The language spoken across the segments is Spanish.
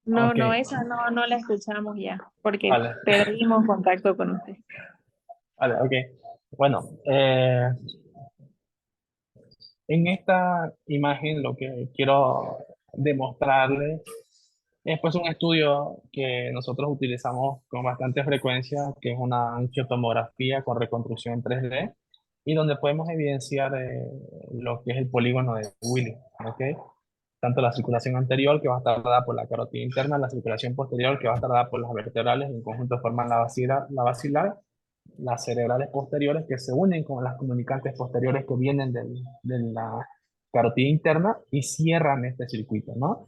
No, Ok, no, esa no la escuchamos ya, porque vale, perdimos contacto con usted. vale, ok. Bueno, en esta imagen lo que quiero demostrarles es pues un estudio que nosotros utilizamos con bastante frecuencia, que es una angiotomografía con reconstrucción en 3D y donde podemos evidenciar lo que es el polígono de Willis, ¿ok? Tanto la circulación anterior, que va a estar dada por la carótida interna, la circulación posterior, que va a estar dada por las vertebrales, en conjunto forman la basilar, las cerebrales posteriores que se unen con las comunicantes posteriores que vienen de la carotida interna y cierran este circuito, ¿no?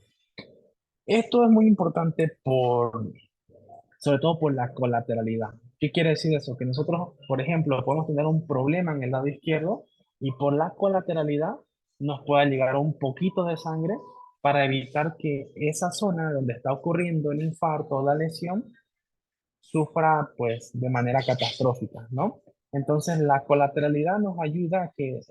Esto es muy importante sobre todo por la colateralidad. ¿Qué quiere decir eso? Que nosotros, por ejemplo, podemos tener un problema en el lado izquierdo y por la colateralidad nos pueda llegar un poquito de sangre para evitar que esa zona donde está ocurriendo el infarto o la lesión sufra pues de manera catastrófica, ¿no? Entonces la colateralidad nos ayuda a que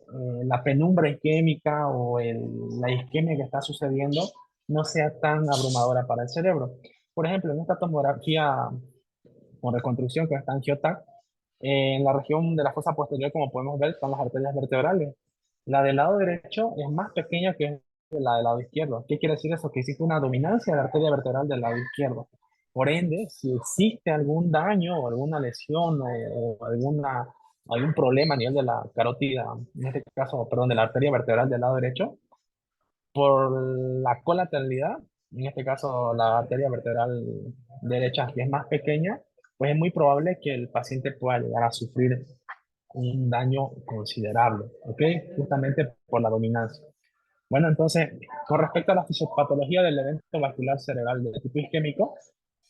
la penumbra isquémica o la isquemia que está sucediendo no sea tan abrumadora para el cerebro. Por ejemplo, en esta tomografía con reconstrucción que está en Geotac, en la región de la fosa posterior, como podemos ver, están las arterias vertebrales. La del lado derecho es más pequeña que la del lado izquierdo. ¿Qué quiere decir eso? Que existe una dominancia de la arteria vertebral del lado izquierdo. Por ende, si existe algún daño o alguna lesión o algún problema a nivel de la carótida, en este caso, perdón, de la arteria vertebral del lado derecho, por la colateralidad, en este caso la arteria vertebral derecha, que es más pequeña, pues es muy probable que el paciente pueda llegar a sufrir un daño considerable, ¿ok? Justamente por la dominancia. Bueno, entonces, con respecto a la fisiopatología del evento vascular cerebral de tipo isquémico,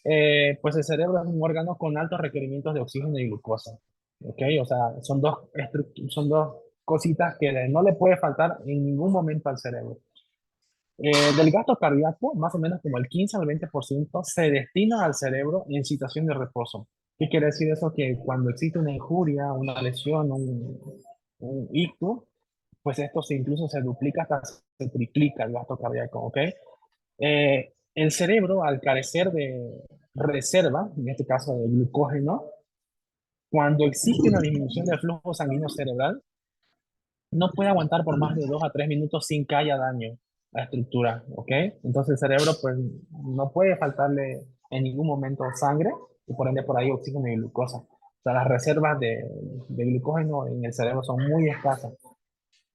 pues el cerebro es un órgano con altos requerimientos de oxígeno y glucosa, ¿ok? O sea, son dos cositas que no le puede faltar en ningún momento al cerebro. Del gasto cardíaco, más o menos como el 15 al 20% se destina al cerebro en situación de reposo. ¿Qué quiere decir eso? Que cuando existe una injuria, una lesión, un ictus, pues esto incluso se duplica hasta se triplica el gasto cardíaco, ¿ok? El cerebro, al carecer de reserva, en este caso de glucógeno, cuando existe una disminución del flujo sanguíneo cerebral, no puede aguantar por más de 2 a 3 minutos sin que haya daño a la estructura, ¿ok? Entonces el cerebro pues no puede faltarle en ningún momento sangre y por ende por ahí oxígeno y glucosa. O sea, las reservas de glucógeno en el cerebro son muy escasas.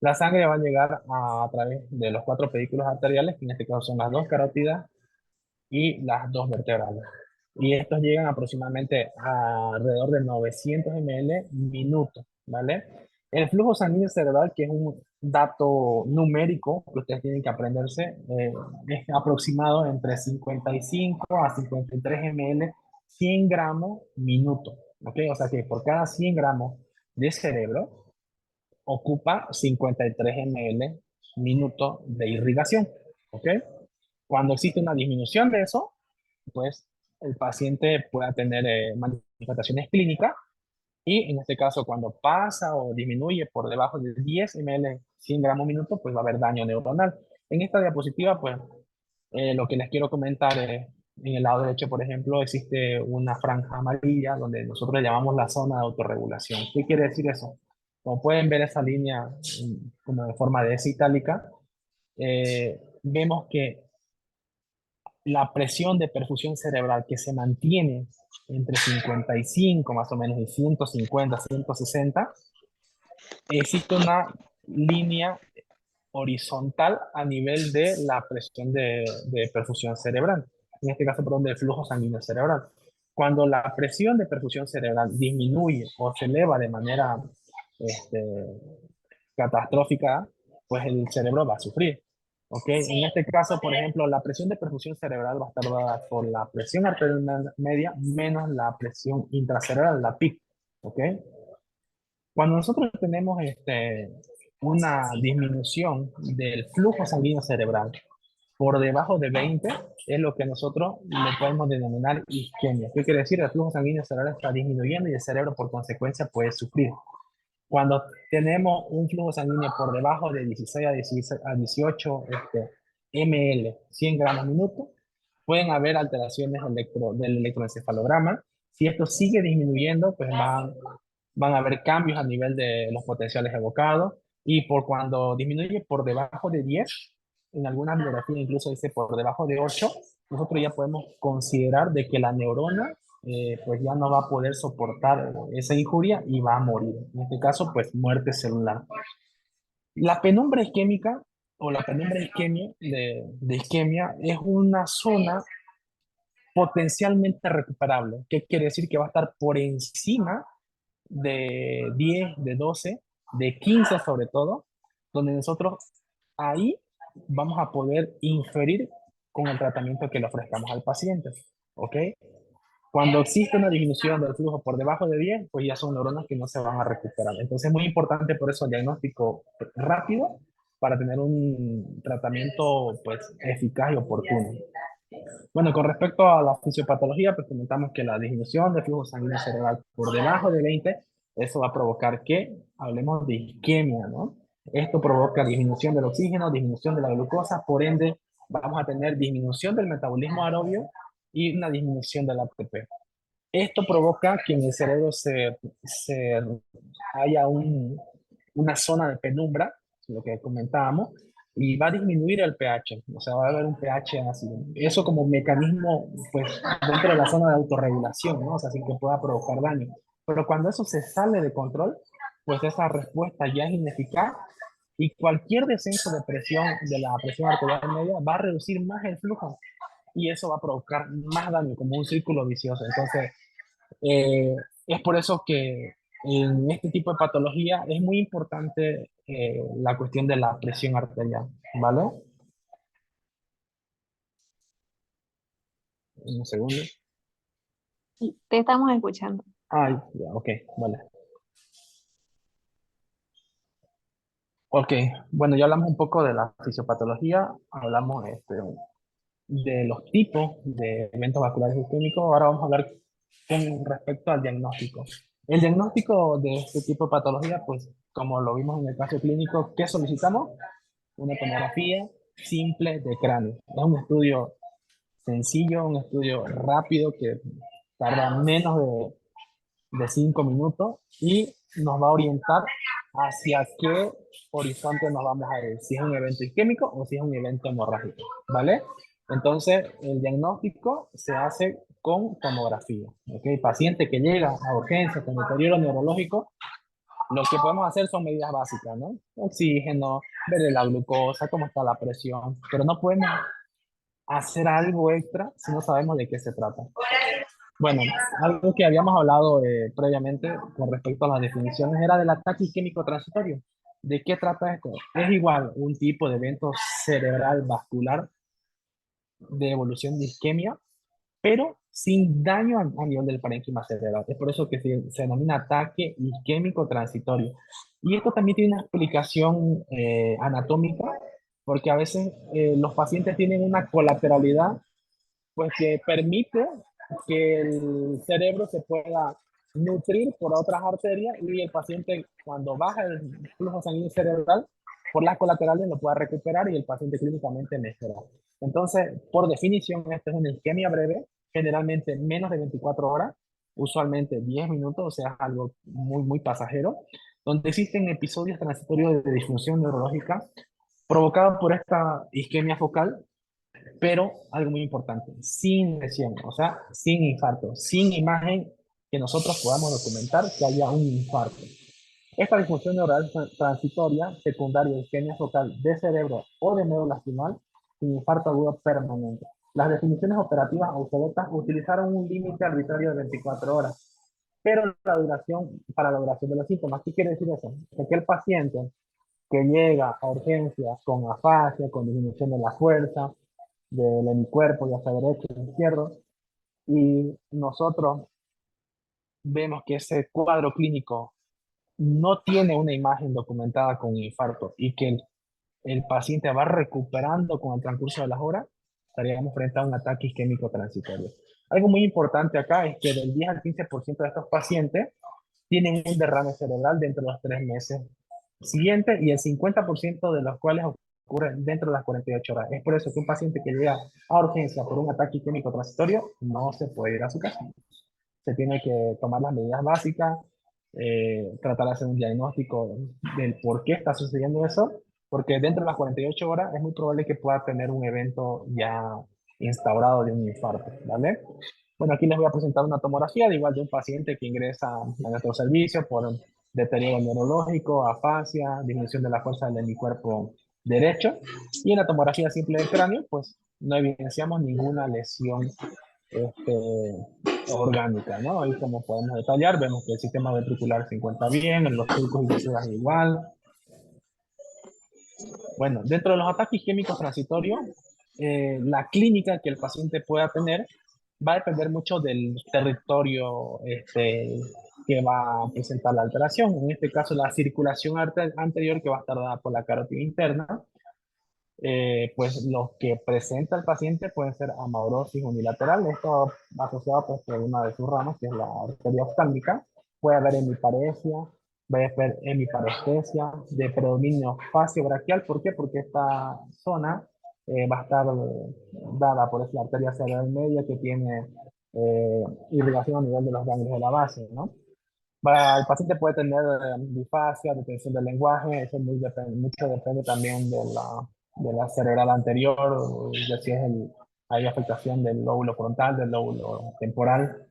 La sangre va a llegar a través de los cuatro pedículos arteriales, que en este caso son las dos carótidas y las dos vertebrales. Y estos llegan aproximadamente a alrededor de 900 ml minuto, ¿vale? El flujo sanguíneo cerebral, que es un dato numérico que ustedes tienen que aprenderse, es aproximado entre 55 a 53 ml 100 gramos minuto, ¿ok? O sea que por cada 100 gramos de cerebro ocupa 53 ml minuto de irrigación, ¿ok? Cuando existe una disminución de eso, pues el paciente pueda tener manifestaciones clínicas y en este caso cuando pasa o disminuye por debajo de 10 ml 100 gramos minuto, pues va a haber daño neuronal. En esta diapositiva, pues lo que les quiero comentar es, en el lado derecho, por ejemplo, existe una franja amarilla donde nosotros le llamamos la zona de autorregulación. ¿Qué quiere decir eso? Como pueden ver esa línea como de forma de S itálica, vemos que la presión de perfusión cerebral que se mantiene entre 55 más o menos y 150, 160, existe una línea horizontal a nivel de la presión de perfusión cerebral, en este caso, perdón, del flujo sanguíneo cerebral. Cuando la presión de perfusión cerebral disminuye o se eleva de manera este, catastrófica, pues el cerebro va a sufrir. ¿Ok? En este caso, por ejemplo, la presión de perfusión cerebral va a estar dada por la presión arterial media menos la presión intracerebral, la PIC. ¿Ok? Cuando nosotros tenemos una disminución del flujo sanguíneo cerebral por debajo de 20, es lo que nosotros le podemos denominar isquemia. ¿Qué quiere decir? El flujo sanguíneo cerebral está disminuyendo y el cerebro por consecuencia puede sufrir. Cuando tenemos un flujo sanguíneo por debajo de 16 a 18 ml, 100 gramos minuto, pueden haber alteraciones del electroencefalograma. Si esto sigue disminuyendo, pues van a haber cambios a nivel de los potenciales evocados. Y por cuando disminuye por debajo de 10, en algunas bibliografías incluso dice por debajo de 8, nosotros ya podemos considerar de que la neurona pues ya no va a poder soportar esa injuria y va a morir. En este caso, pues muerte celular. La penumbra isquémica o la penumbra de isquemia es una zona potencialmente recuperable. ¿Qué quiere decir? Que va a estar por encima de 10, de 12, de 15 sobre todo, donde nosotros ahí vamos a poder inferir con el tratamiento que le ofrezcamos al paciente. ¿Ok? Cuando existe una disminución del flujo por debajo de 10, pues ya son neuronas que no se van a recuperar. Entonces es muy importante por eso el diagnóstico rápido para tener un tratamiento pues eficaz y oportuno. Bueno, con respecto a la fisiopatología, pues comentamos que la disminución de flujo sanguíneo cerebral por debajo de 20, eso va a provocar que hablemos de isquemia, ¿no? Esto provoca disminución del oxígeno, disminución de la glucosa, por ende vamos a tener disminución del metabolismo aerobio y una disminución del ATP. Esto provoca que en el cerebro se haya una zona de penumbra, lo que comentábamos, y va a disminuir el pH, o sea, va a haber un pH ácido. Eso como mecanismo, pues, dentro de la zona de autorregulación, ¿no? O sea, sin que pueda provocar daño. Pero cuando eso se sale de control, pues esa respuesta ya es ineficaz y cualquier descenso de presión, de la presión arterial media, va a reducir más el flujo y eso va a provocar más daño, como un círculo vicioso. Entonces, eh, es por eso que en este tipo de patología es muy importante la cuestión de la presión arterial, ¿vale? Un segundo. Sí, te estamos escuchando. Ay, ya, ok, vale. Ok, bueno, ya hablamos un poco de la fisiopatología, hablamos de los tipos de eventos vasculares isquémicos, ahora vamos a hablar con respecto al diagnóstico. El diagnóstico de este tipo de patología, pues como lo vimos en el caso clínico, ¿qué solicitamos? Una tomografía simple de cráneo. Es un estudio sencillo, un estudio rápido que tarda menos de 5 minutos y nos va a orientar hacia qué horizonte nos vamos a ir, si es un evento isquémico o si es un evento hemorrágico, ¿vale? Entonces, el diagnóstico se hace con tomografía, ¿ok? Paciente que llega a urgencia con deterioro neurológico, lo que podemos hacer son medidas básicas, ¿no? Oxígeno, ver la glucosa, cómo está la presión, pero no podemos hacer algo extra si no sabemos de qué se trata. Bueno, algo que habíamos hablado previamente con respecto a las definiciones era del ataque isquémico transitorio. ¿De qué trata esto? Es igual un tipo de evento cerebral vascular de evolución de isquemia, pero sin daño a nivel del parénquima cerebral. Es por eso que se denomina ataque isquémico transitorio. Y esto también tiene una explicación anatómica, porque a veces los pacientes tienen una colateralidad pues que permite que el cerebro se pueda nutrir por otras arterias y el paciente cuando baja el flujo sanguíneo cerebral por las colaterales lo pueda recuperar y el paciente clínicamente mejora. Entonces, por definición, esta es una isquemia breve, generalmente menos de 24 horas, usualmente 10 minutos, o sea, algo muy, muy pasajero, donde existen episodios transitorios de disfunción neurológica provocados por esta isquemia focal, pero algo muy importante, sin lesión, o sea, sin infarto, sin imagen que nosotros podamos documentar que haya un infarto. Esta disfunción neural transitoria, secundaria de isquemia focal de cerebro o de médula espinal, sin infarto agudo permanente. Las definiciones operativas obsoletas utilizaron un límite arbitrario de 24 horas, pero para la duración de los síntomas, ¿qué quiere decir eso? Que el paciente que llega a urgencias con afasia, con disminución de la fuerza, del hemicuerpo, ya sea derecho o izquierdo, y nosotros vemos que ese cuadro clínico no tiene una imagen documentada con infarto y que el paciente va recuperando con el transcurso de las horas, estaríamos frente a un ataque isquémico transitorio. Algo muy importante acá es que del 10 al 15% de estos pacientes tienen un derrame cerebral dentro de los 3 meses siguientes y el 50% de los cuales ocurre dentro de las 48 horas. Es por eso que un paciente que llega a urgencia por un ataque isquémico transitorio no se puede ir a su casa. Se tiene que tomar las medidas básicas, tratar de hacer un diagnóstico del por qué está sucediendo eso, porque dentro de las 48 horas es muy probable que pueda tener un evento ya instaurado de un infarto, ¿vale? Bueno, aquí les voy a presentar una tomografía de igual de un paciente que ingresa a nuestro servicio por deterioro neurológico, afasia, disminución de la fuerza del cuerpo derecho. Y en la tomografía simple del cráneo, pues no evidenciamos ninguna lesión orgánica, ¿no? Ahí como podemos detallar, vemos que el sistema ventricular se encuentra bien, en los surcos y fisuras igual. Bueno, dentro de los ataques isquémicos transitorios, la clínica que el paciente pueda tener va a depender mucho del territorio que va a presentar la alteración. En este caso, la circulación anterior que va a estar dada por la carótida interna, pues los que presenta el paciente pueden ser amaurosis unilateral, esto asociado pues, por una de sus ramas, que es la arteria oftálmica. Puede haber hemiparesia, puede haber hemiparestesia, de predominio facio-braquial. ¿Por qué? Porque esta zona va a estar dada por esa arteria cerebral media que tiene irrigación a nivel de los ganglios de la base, ¿no? El paciente puede tener disfasia, detención del lenguaje, eso mucho depende también de la cerebral anterior, de si es hay afectación del lóbulo frontal, del lóbulo temporal.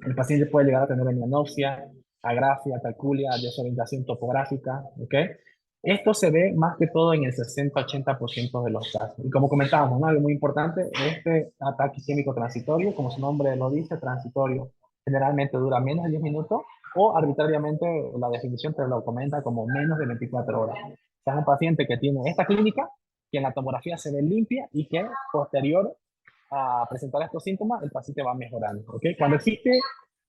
El paciente puede llegar a tener hemianopsia, agrafia, calculia, desorientación topográfica, ¿ok? Esto se ve más que todo en el 60-80% de los casos. Y como comentábamos, ¿no? Algo muy importante, este ataque isquémico transitorio, como su nombre lo dice, transitorio, generalmente dura menos de 10 minutos o arbitrariamente la definición te lo comenta como menos de 24 horas. O sea, es un paciente que tiene esta clínica, que en la tomografía se ve limpia y que posterior a presentar estos síntomas, el paciente va mejorando. ¿Okay? Cuando existe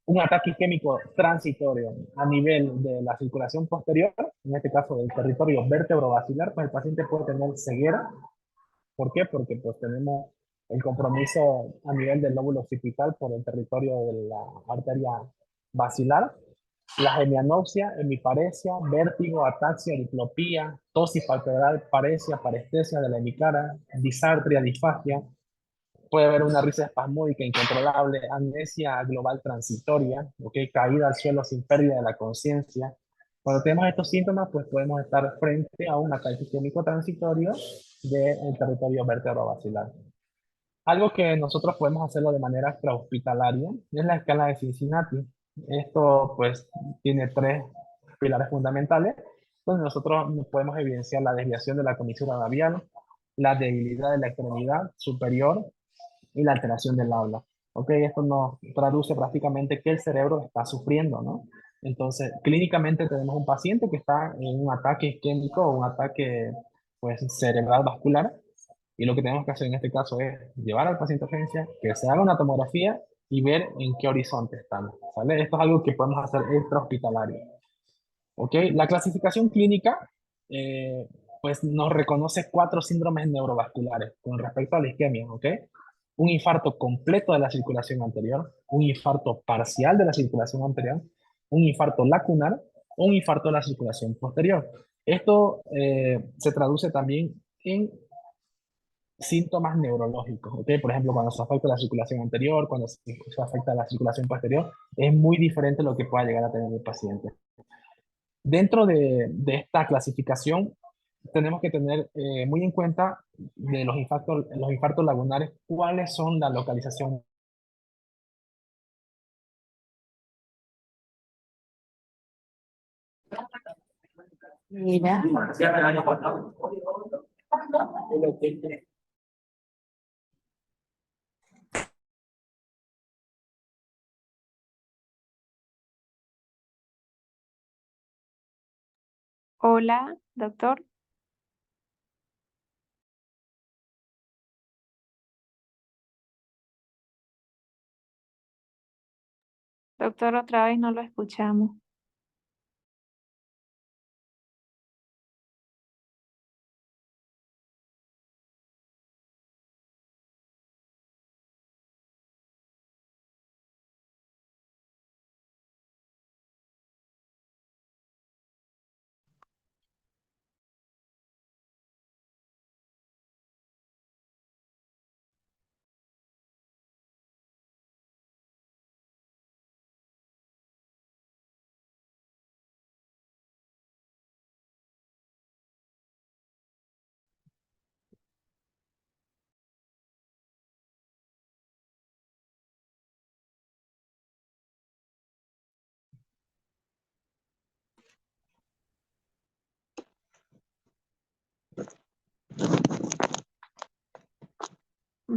un ataque isquémico transitorio a nivel de la circulación posterior, en este caso del territorio vértebro-basilar, pues el paciente puede tener ceguera. ¿Por qué? Porque pues tenemos el compromiso a nivel del lóbulo occipital por el territorio de la arteria basilar, la hemianopsia, hemiparesia, vértigo, ataxia, diplopía, tosis palpebral, paresia, parestesia de la hemicara, disartria, disfagia. Puede haber una risa espasmódica incontrolable, amnesia global transitoria, ¿okay? Caída al suelo sin pérdida de la conciencia. Cuando tenemos estos síntomas, pues podemos estar frente a un ataque isquémico transitorio del territorio vértebro-basilar. Algo que nosotros podemos hacerlo de manera extrahospitalaria es la escala de Cincinnati. Esto pues tiene tres pilares fundamentales, donde nosotros podemos evidenciar la desviación de la comisura labial, la debilidad de la extremidad superior y la alteración del habla. ¿Ok? Esto nos traduce prácticamente que el cerebro está sufriendo, ¿no? Entonces, clínicamente tenemos un paciente que está en un ataque isquémico o un ataque pues, cerebral vascular y lo que tenemos que hacer en este caso es llevar al paciente a urgencia, que se haga una tomografía y ver en qué horizonte estamos, ¿vale? Esto es algo que podemos hacer extrahospitalario, ¿ok? La clasificación clínica, eh, pues nos reconoce cuatro síndromes neurovasculares con respecto a la isquemia, ¿ok? Un infarto completo de la circulación anterior, un infarto parcial de la circulación anterior, un infarto lacunar, un infarto de la circulación posterior. Esto se traduce también en síntomas neurológicos, ¿ok? Por ejemplo, cuando se afecta la circulación anterior, cuando se afecta la circulación posterior, es muy diferente lo que pueda llegar a tener el paciente. Dentro de esta clasificación, tenemos que tener muy en cuenta de los infartos lagunares, cuáles son la localización. Mira. Hola, doctor. Doctor, otra vez no lo escuchamos.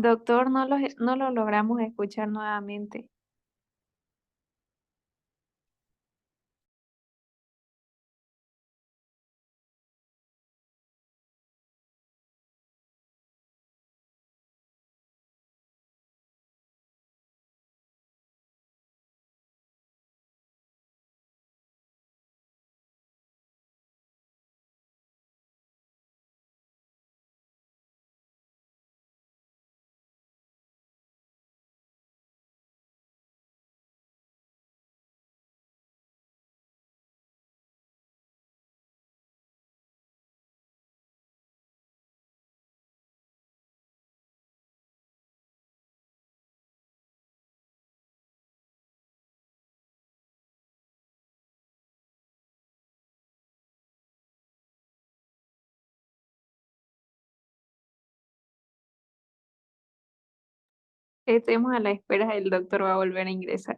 Doctor, no lo logramos escuchar nuevamente. Estemos a la espera, el doctor va a volver a ingresar.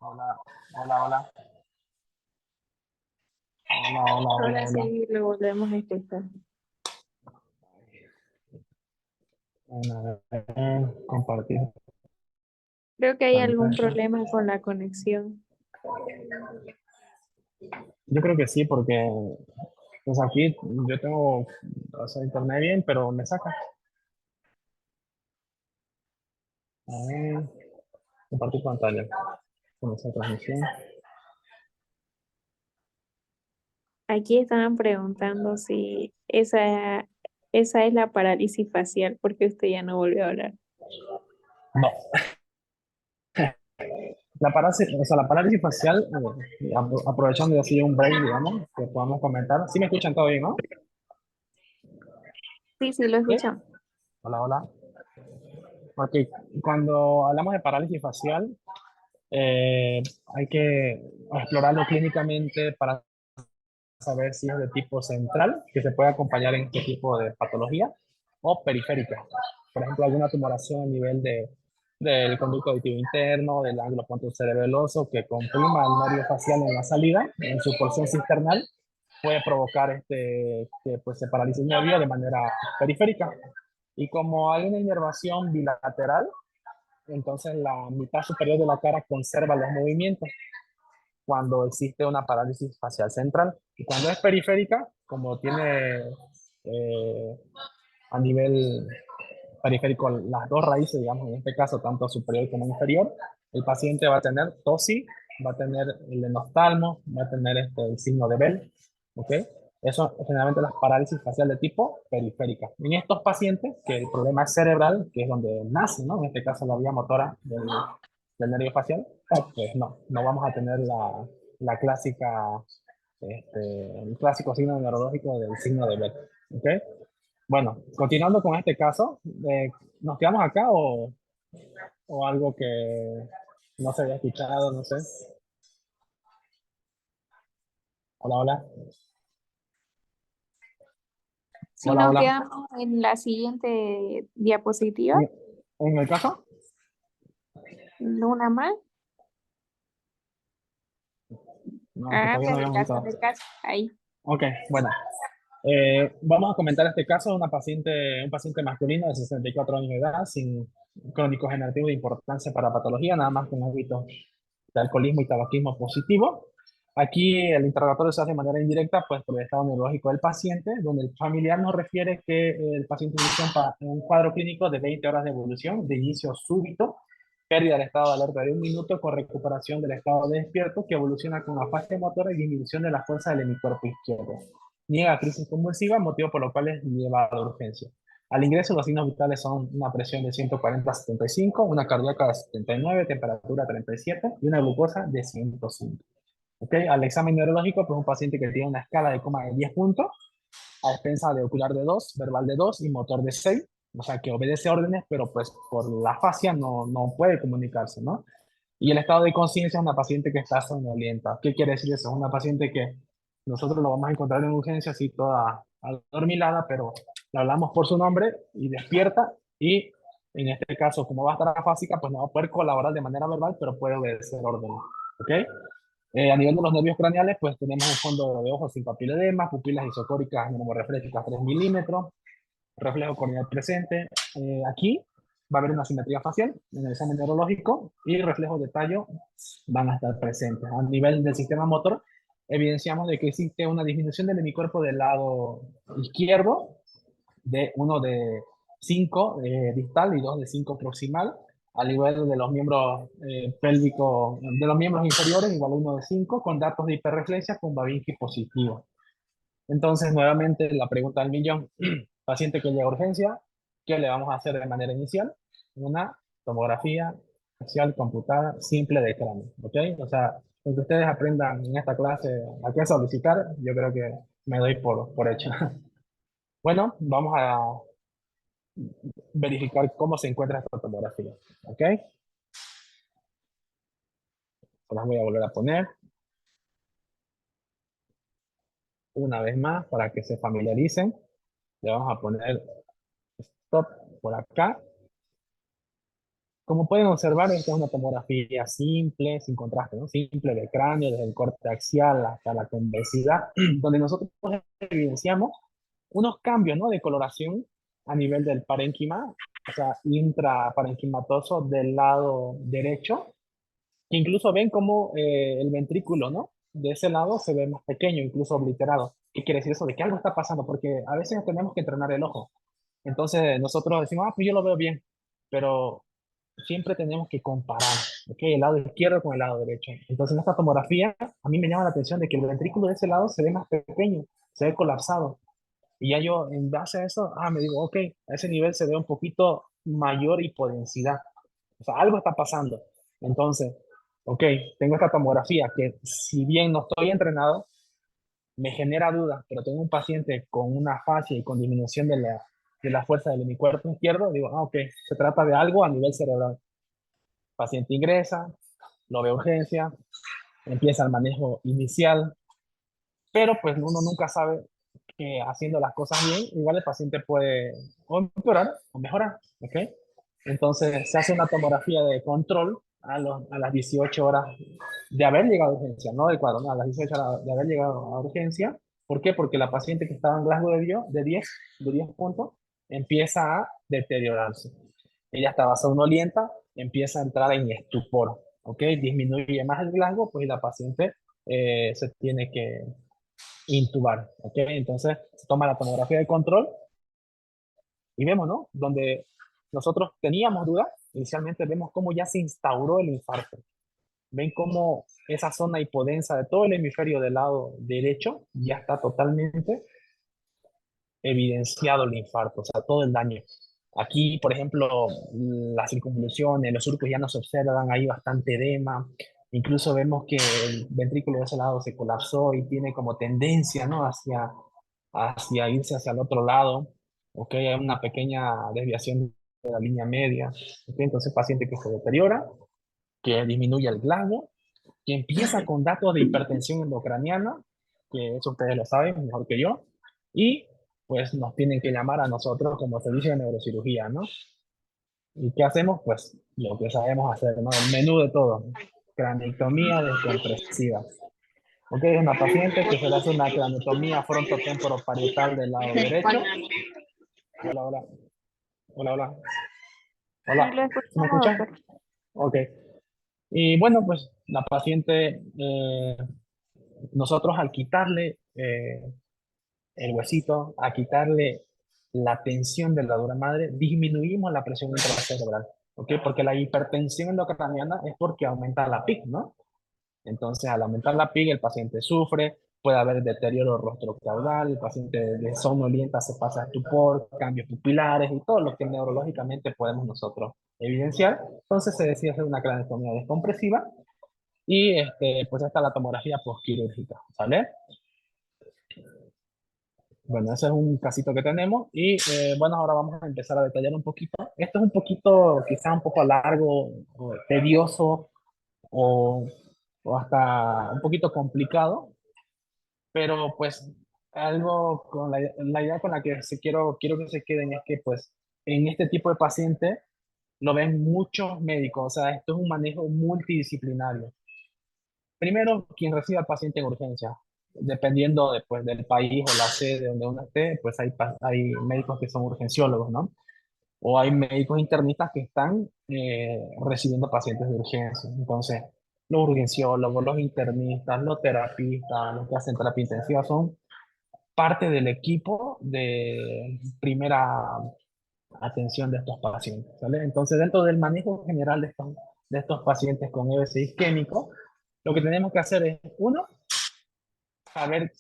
Hola, hola, hola. Hola, hola, hola, Ahora hola. sí lo volvemos a escuchar. Bueno, compartir Creo que hay algún pantalla. problema con la conexión. Yo creo que sí, porque pues aquí yo tengo, o sea, internet bien, pero me saca. A ver, compartir pantalla. Comenzar transmisión. Aquí estaban preguntando si esa es la parálisis facial, porque usted ya no volvió a hablar. No. La parálisis facial, aprovechando y así un break, digamos, que podamos comentar. ¿Sí me escuchan todo bien, no? Sí, sí, lo ¿Sí? escuchamos. Hola, hola. Ok, cuando hablamos de parálisis facial, hay que explorarlo clínicamente para saber si es de tipo central, que se puede acompañar en este tipo de patología, o periférica. Por ejemplo, alguna tumoración a nivel del conducto auditivo interno, del ángulo pontocerebeloso, que comprima el nervio facial en la salida, en su porción cisternal, puede provocar que pues, se paralice el nervio de manera periférica. Y como hay una inervación bilateral, entonces la mitad superior de la cara conserva los movimientos cuando existe una parálisis facial central. Y cuando es periférica, como tiene a nivel periférico las dos raíces, digamos, en este caso, tanto superior como inferior, el paciente va a tener tosi, va a tener el enoftalmo, va a tener el signo de Bell, ¿ok? Eso generalmente las parálisis facial de tipo periférica. En estos pacientes, que el problema es cerebral, que es donde nace, ¿no? En este caso la vía motora del nervio facial, pues no vamos a tener la clásica el clásico signo neurológico del signo de Beck. ¿Ok? Bueno, continuando con este caso, ¿nos quedamos acá o algo que no se había escuchado? No sé. Hola, hola. Si Hola, nos hola. quedamos en la siguiente diapositiva, ¿En, en el caso? una más, No, que todavía no antes del habíamos caso, visto. del caso, ahí. Ok, bueno. Vamos a comentar este caso de un paciente masculino de 64 años de edad, sin crónico generativo de importancia para patología, nada más con hábitos de alcoholismo y tabaquismo positivo. Aquí el interrogatorio se hace de manera indirecta, pues por el estado neurológico del paciente, donde el familiar nos refiere que el paciente inició un cuadro clínico de 20 horas de evolución, de inicio súbito, pérdida del estado de alerta de un minuto con recuperación del estado de despierto, que evoluciona con afasia motora y disminución de la fuerza del hemicuerpo izquierdo. Niega crisis convulsiva, motivo por lo cual es llevado a urgencia. Al ingreso, los signos vitales son una presión de 140/75, una cardíaca de 79, temperatura 37 y una glucosa de 105. ¿Okay? Al examen neurológico, pues un paciente que tiene una escala de coma de 10 puntos, a expensa de ocular de 2, verbal de 2 y motor de 6, o sea que obedece órdenes, pero pues por la fascia no puede comunicarse, ¿no? Y el estado de conciencia es una paciente que está somnolienta. ¿Qué quiere decir eso? Es una paciente que nosotros lo vamos a encontrar en urgencia así toda adormilada, pero le hablamos por su nombre y despierta y en este caso, como va a estar afásica, pues no va a poder colaborar de manera verbal, pero puede obedecer órdenes. ¿Ok? A nivel de los nervios craneales, pues tenemos un fondo de ojos sin papiledema, pupilas isocóricas normoreflécticas 3 milímetros, reflejo corneal presente. Aquí va a haber una simetría facial en el examen neurológico y reflejos de tallo van a estar presentes. A nivel del sistema motor, evidenciamos de que existe una disminución del hemicuerpo del lado izquierdo, de uno de 5 distal y 2 de 5 proximal, al igual de los miembros pélvicos, de los miembros inferiores, igual uno de 5 con datos de hiperreflexia con Babinski positivo. Entonces, nuevamente, la pregunta del millón. Paciente que llega a urgencia, ¿qué le vamos a hacer de manera inicial? Una tomografía facial computada simple de cráneo, ¿ok? O sea, lo que ustedes aprendan en esta clase a qué solicitar, yo creo que me doy por hecho. Bueno, vamos a verificar cómo se encuentra esta tomografía, ¿ok? Se las voy a volver a poner una vez más para que se familiaricen. Le vamos a poner stop por acá. Como pueden observar, esta es una tomografía simple, sin contraste, ¿no? Simple de cráneo, desde el corte axial hasta la convexidad, donde nosotros evidenciamos unos cambios, ¿no? De coloración a nivel del parénquima, o sea, intraparenquimatoso del lado derecho, que incluso ven como el ventrículo, ¿no? De ese lado se ve más pequeño, incluso obliterado. ¿Qué quiere decir eso? De que algo está pasando, porque a veces tenemos que entrenar el ojo. Entonces nosotros decimos, ah, pues yo lo veo bien, pero siempre tenemos que comparar, ¿ok? El lado izquierdo con el lado derecho. Entonces, en esta tomografía, a mí me llama la atención de que el ventrículo de ese lado se ve más pequeño, se ve colapsado. Y ya yo, en base a eso, me digo, ok, a ese nivel se ve un poquito mayor hipodensidad. O sea, algo está pasando. Entonces, ok, tengo esta tomografía que, si bien no estoy entrenado, me genera dudas, pero tengo un paciente con una fascia y con disminución de la fuerza de mi cuerpo izquierdo, digo, ok, se trata de algo a nivel cerebral. Paciente ingresa, lo ve urgencia, empieza el manejo inicial, pero pues uno nunca sabe que haciendo las cosas bien, igual el paciente puede o empeorar o mejorar, ¿ok? Entonces se hace una tomografía de control a las 18 horas de haber llegado a urgencia, no de cuadro, no, a las 18 horas de haber llegado a urgencia. ¿Por qué? Porque la paciente que estaba en Glasgow de 10 puntos empieza a deteriorarse. Ella estaba somnolienta, empieza a entrar en estupor, ¿ok? Disminuye más el Glasgow, pues y la paciente se tiene que intubar, ¿ok? Entonces se toma la tomografía de control y vemos, ¿no? Donde nosotros teníamos dudas, inicialmente vemos cómo ya se instauró el infarto. Ven cómo esa zona hipodensa de todo el hemisferio del lado derecho ya está totalmente evidenciado el infarto, o sea, todo el daño. Aquí, por ejemplo, las circunvoluciones, los surcos ya no se observan, hay bastante edema, Incluso vemos que el ventrículo de ese lado se colapsó y tiene como tendencia, ¿no? Hacia irse hacia el otro lado. ¿Ok? Hay una pequeña desviación de la línea media. ¿Ok? Entonces, paciente que se deteriora, que disminuye el glasgo, que empieza con datos de hipertensión endocraniana, que eso ustedes lo saben mejor que yo, y pues nos tienen que llamar a nosotros como servicio de neurocirugía, ¿no? ¿Y qué hacemos? Pues lo que sabemos hacer, ¿no? El menú de todo. Cranectomía descompresiva. Ok, es una paciente que se le hace una cranectomía frontotemporoparietal del lado derecho. Hola, hola. Hola, hola. Sí, Hola. lo ¿Me escuchamos, escuchan? doctor. Ok. Y bueno, pues la paciente, nosotros al quitarle el huesito, a quitarle la tensión de la dura madre, disminuimos la presión intracerebral. ¿Ok? Porque la hipertensión endocraniana es porque aumenta la PIC, ¿no? Entonces, al aumentar la PIG, el paciente sufre, puede haber deterioro rostrocaudal, el paciente de somnolienta se pasa a estupor, cambios pupilares y todo lo que neurológicamente podemos nosotros evidenciar. Entonces, se decide hacer una cranectomía descompresiva y pues esta es la tomografía postquirúrgica, ¿sale? Bueno, ese es un casito que tenemos y bueno, ahora vamos a empezar a detallar un poquito. Esto es un poquito, quizá un poco largo, o tedioso o, o hasta un poquito complicado, pero pues algo con la idea con la que quiero que se queden es que pues en este tipo de paciente lo ven muchos médicos, o sea, esto es un manejo multidisciplinario. Primero, quien recibe al paciente en urgencia, dependiendo después del país o la sede donde uno esté, pues hay médicos que son urgenciólogos, ¿no? O hay médicos internistas que están recibiendo pacientes de urgencia. Entonces, los urgenciólogos, los internistas, los terapistas, los que hacen terapia intensiva son parte del equipo de primera atención de estos pacientes, ¿vale? Entonces, dentro del manejo general de estos pacientes con EBC isquémico, lo que tenemos que hacer es, uno, saber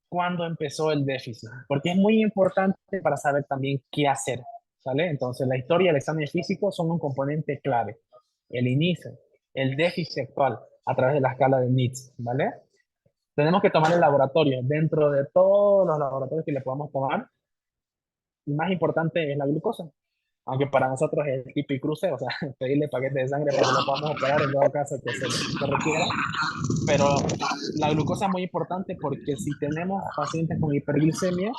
cuándo empezó el déficit, porque es muy importante para saber también qué hacer, ¿vale? Entonces, la historia y el examen físico son un componente clave. El inicio, el déficit actual a través de la escala de NITS, ¿vale? Tenemos que tomar el laboratorio. Dentro de todos los laboratorios que le podamos tomar, el más importante es la glucosa. Aunque para nosotros es tipo y cruce, o sea, pedirle paquete de sangre para que lo podamos operar en todo caso que se requiera. Pero la glucosa es muy importante porque si tenemos pacientes con hiperglicemia,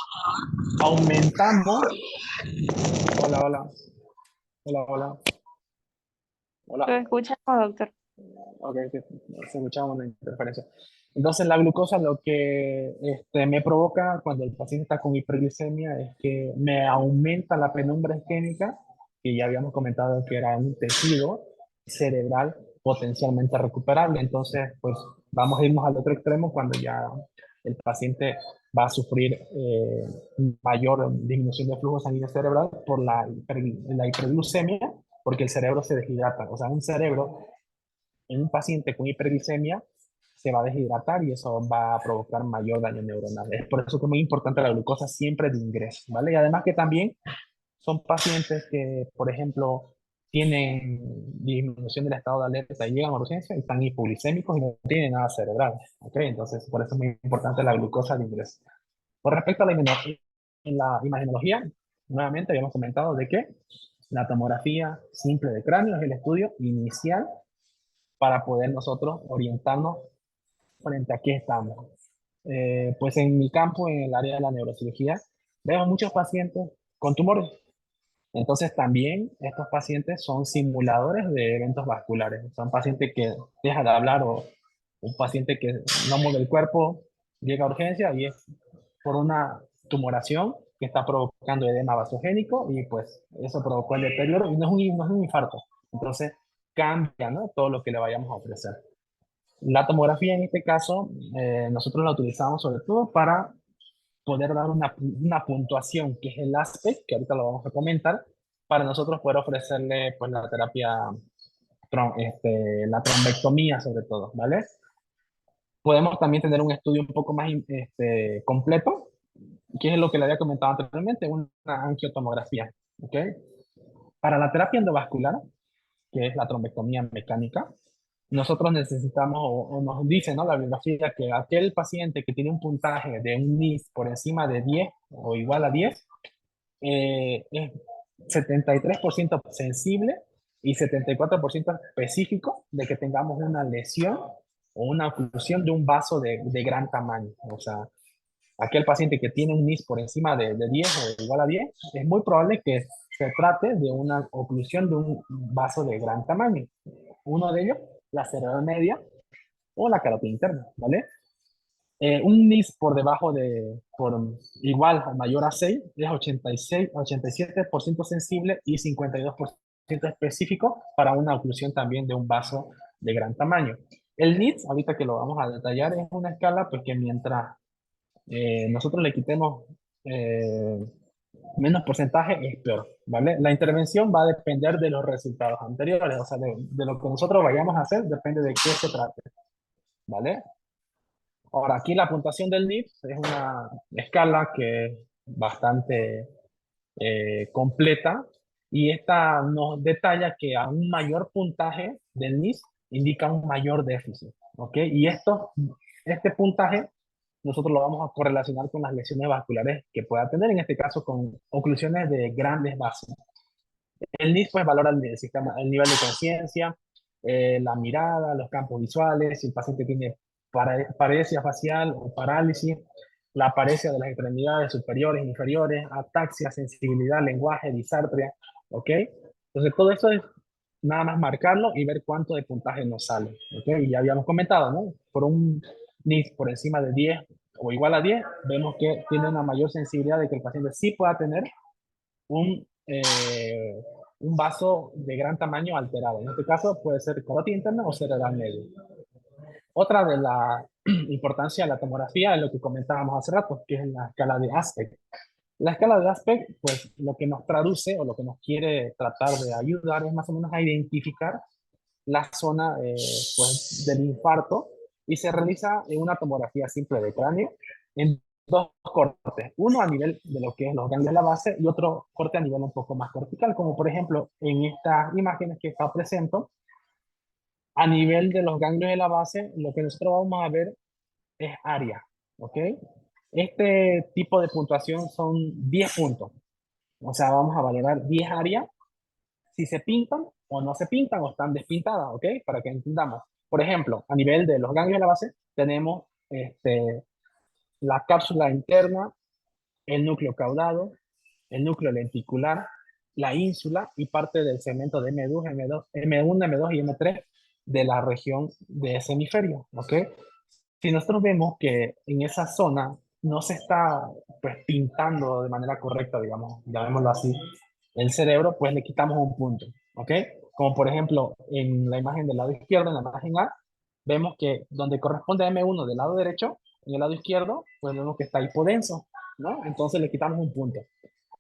aumentamos. Hola, hola, hola, hola, Lo hola. escuchamos, doctor. Ok, que se escuchaba una interferencia. Entonces, la glucosa lo que me provoca cuando el paciente está con hiperglicemia es que me aumenta la penumbra isquémica, que ya habíamos comentado que era un tejido cerebral potencialmente recuperable. Entonces, pues vamos a irnos al otro extremo cuando ya el paciente va a sufrir mayor disminución de flujo sanguíneo cerebral por la hiperglucemia, porque el cerebro se deshidrata. O sea, un cerebro en un paciente con hiperglicemia se va a deshidratar y eso va a provocar mayor daño neuronal. Es por eso que es muy importante la glucosa siempre de ingreso, ¿vale? Y además que también son pacientes que, por ejemplo, tienen disminución del estado de alerta y llegan a urgencia y están hipoglicémicos y no tienen nada cerebral, ¿ok? Entonces, por eso es muy importante la glucosa de ingreso. Con respecto a en la imagenología, nuevamente habíamos comentado de que la tomografía simple de cráneo es el estudio inicial para poder nosotros orientarnos frente a qué estamos. Pues en mi campo, en el área de la neurocirugía, veo muchos pacientes con tumores. Entonces también estos pacientes son simuladores de eventos vasculares. Son pacientes que dejan de hablar o un paciente que no mueve el cuerpo, llega a urgencia y es por una tumoración que está provocando edema vasogénico y pues eso provocó el deterioro y no es un infarto. Entonces cambia, ¿no? Todo lo que le vayamos a ofrecer. La tomografía en este caso, nosotros la utilizamos sobre todo para poder dar una puntuación, que es el aspecto, que ahorita lo vamos a comentar, para nosotros poder ofrecerle pues la terapia, la trombectomía sobre todo, ¿vale? Podemos también tener un estudio un poco más completo, que es lo que le había comentado anteriormente, una angiotomografía, ¿ok? Para la terapia endovascular, que es la trombectomía mecánica, nosotros necesitamos, o nos dice, ¿no? La bibliografía que aquel paciente que tiene un puntaje de un NIS por encima de 10 o igual a 10, es 73% sensible y 74% específico de que tengamos una lesión o una oclusión de un vaso de gran tamaño. O sea, aquel paciente que tiene un NIS por encima de 10 o igual a 10, es muy probable que se trate de una oclusión de un vaso de gran tamaño. Uno de ellos, la cerebral media o la carótida interna, ¿vale? Un NIS por debajo por igual o mayor a 6 es 87% sensible y 52% específico para una oclusión también de un vaso de gran tamaño. El NIS, ahorita que lo vamos a detallar, es una escala pues, que mientras nosotros le quitemos eh, menos porcentaje es peor, ¿vale? La intervención va a depender de los resultados anteriores, o sea, de lo que nosotros vayamos a hacer, depende de qué se trate, ¿vale? Ahora, aquí la puntuación del NIPS es una escala que es bastante completa y esta nos detalla que a un mayor puntaje del NIS indica un mayor déficit, ¿ok? Y este puntaje nosotros lo vamos a correlacionar con las lesiones vasculares que pueda tener, en este caso con oclusiones de grandes vasos. El NIS pues valora el sistema, el nivel de conciencia, la mirada, los campos visuales, si el paciente tiene paresia facial o parálisis, la paresia de las extremidades superiores e inferiores, ataxia, sensibilidad, lenguaje, disartria, ¿ok? Entonces todo eso es nada más marcarlo y ver cuánto de puntaje nos sale, ¿ok? Y ya habíamos comentado, ¿no? Por un NIS por encima de 10 o igual a 10, vemos que tiene una mayor sensibilidad de que el paciente sí pueda tener un, un vaso de gran tamaño alterado. En este caso puede ser carótida interna o cerebral medio. Otra de la importancia de la tomografía es lo que comentábamos hace rato, que es la escala de Aspect. La escala de Aspect, pues lo que nos traduce o lo que nos quiere tratar de ayudar es más o menos a identificar la zona pues, del infarto y se realiza en una tomografía simple de cráneo en dos cortes, uno a nivel de lo que es los ganglios de la base y otro corte a nivel un poco más cortical, como por ejemplo en estas imágenes que está presento, a nivel de los ganglios de la base, lo que nosotros vamos a ver es área, ¿ok? Este tipo de puntuación son 10 puntos, o sea, vamos a valorar 10 áreas si se pintan o no se pintan o están despintadas, ¿ok? Para que entendamos. Por ejemplo, a nivel de los ganglios de la base, tenemos la cápsula interna, el núcleo caudado, el núcleo lenticular, la ínsula y parte del segmento de M2, M2, M1, M2 y M3 de la región de ese hemisferio, ¿ok? Si nosotros vemos que en esa zona no se está pues pintando de manera correcta, digamos, llamémoslo así, el cerebro, pues le quitamos un punto, ¿ok? Como por ejemplo en la imagen del lado izquierdo, en la imagen A, vemos que donde corresponde a M1 del lado derecho, en el lado izquierdo, pues vemos que está hipodenso, ¿no? Entonces le quitamos un punto,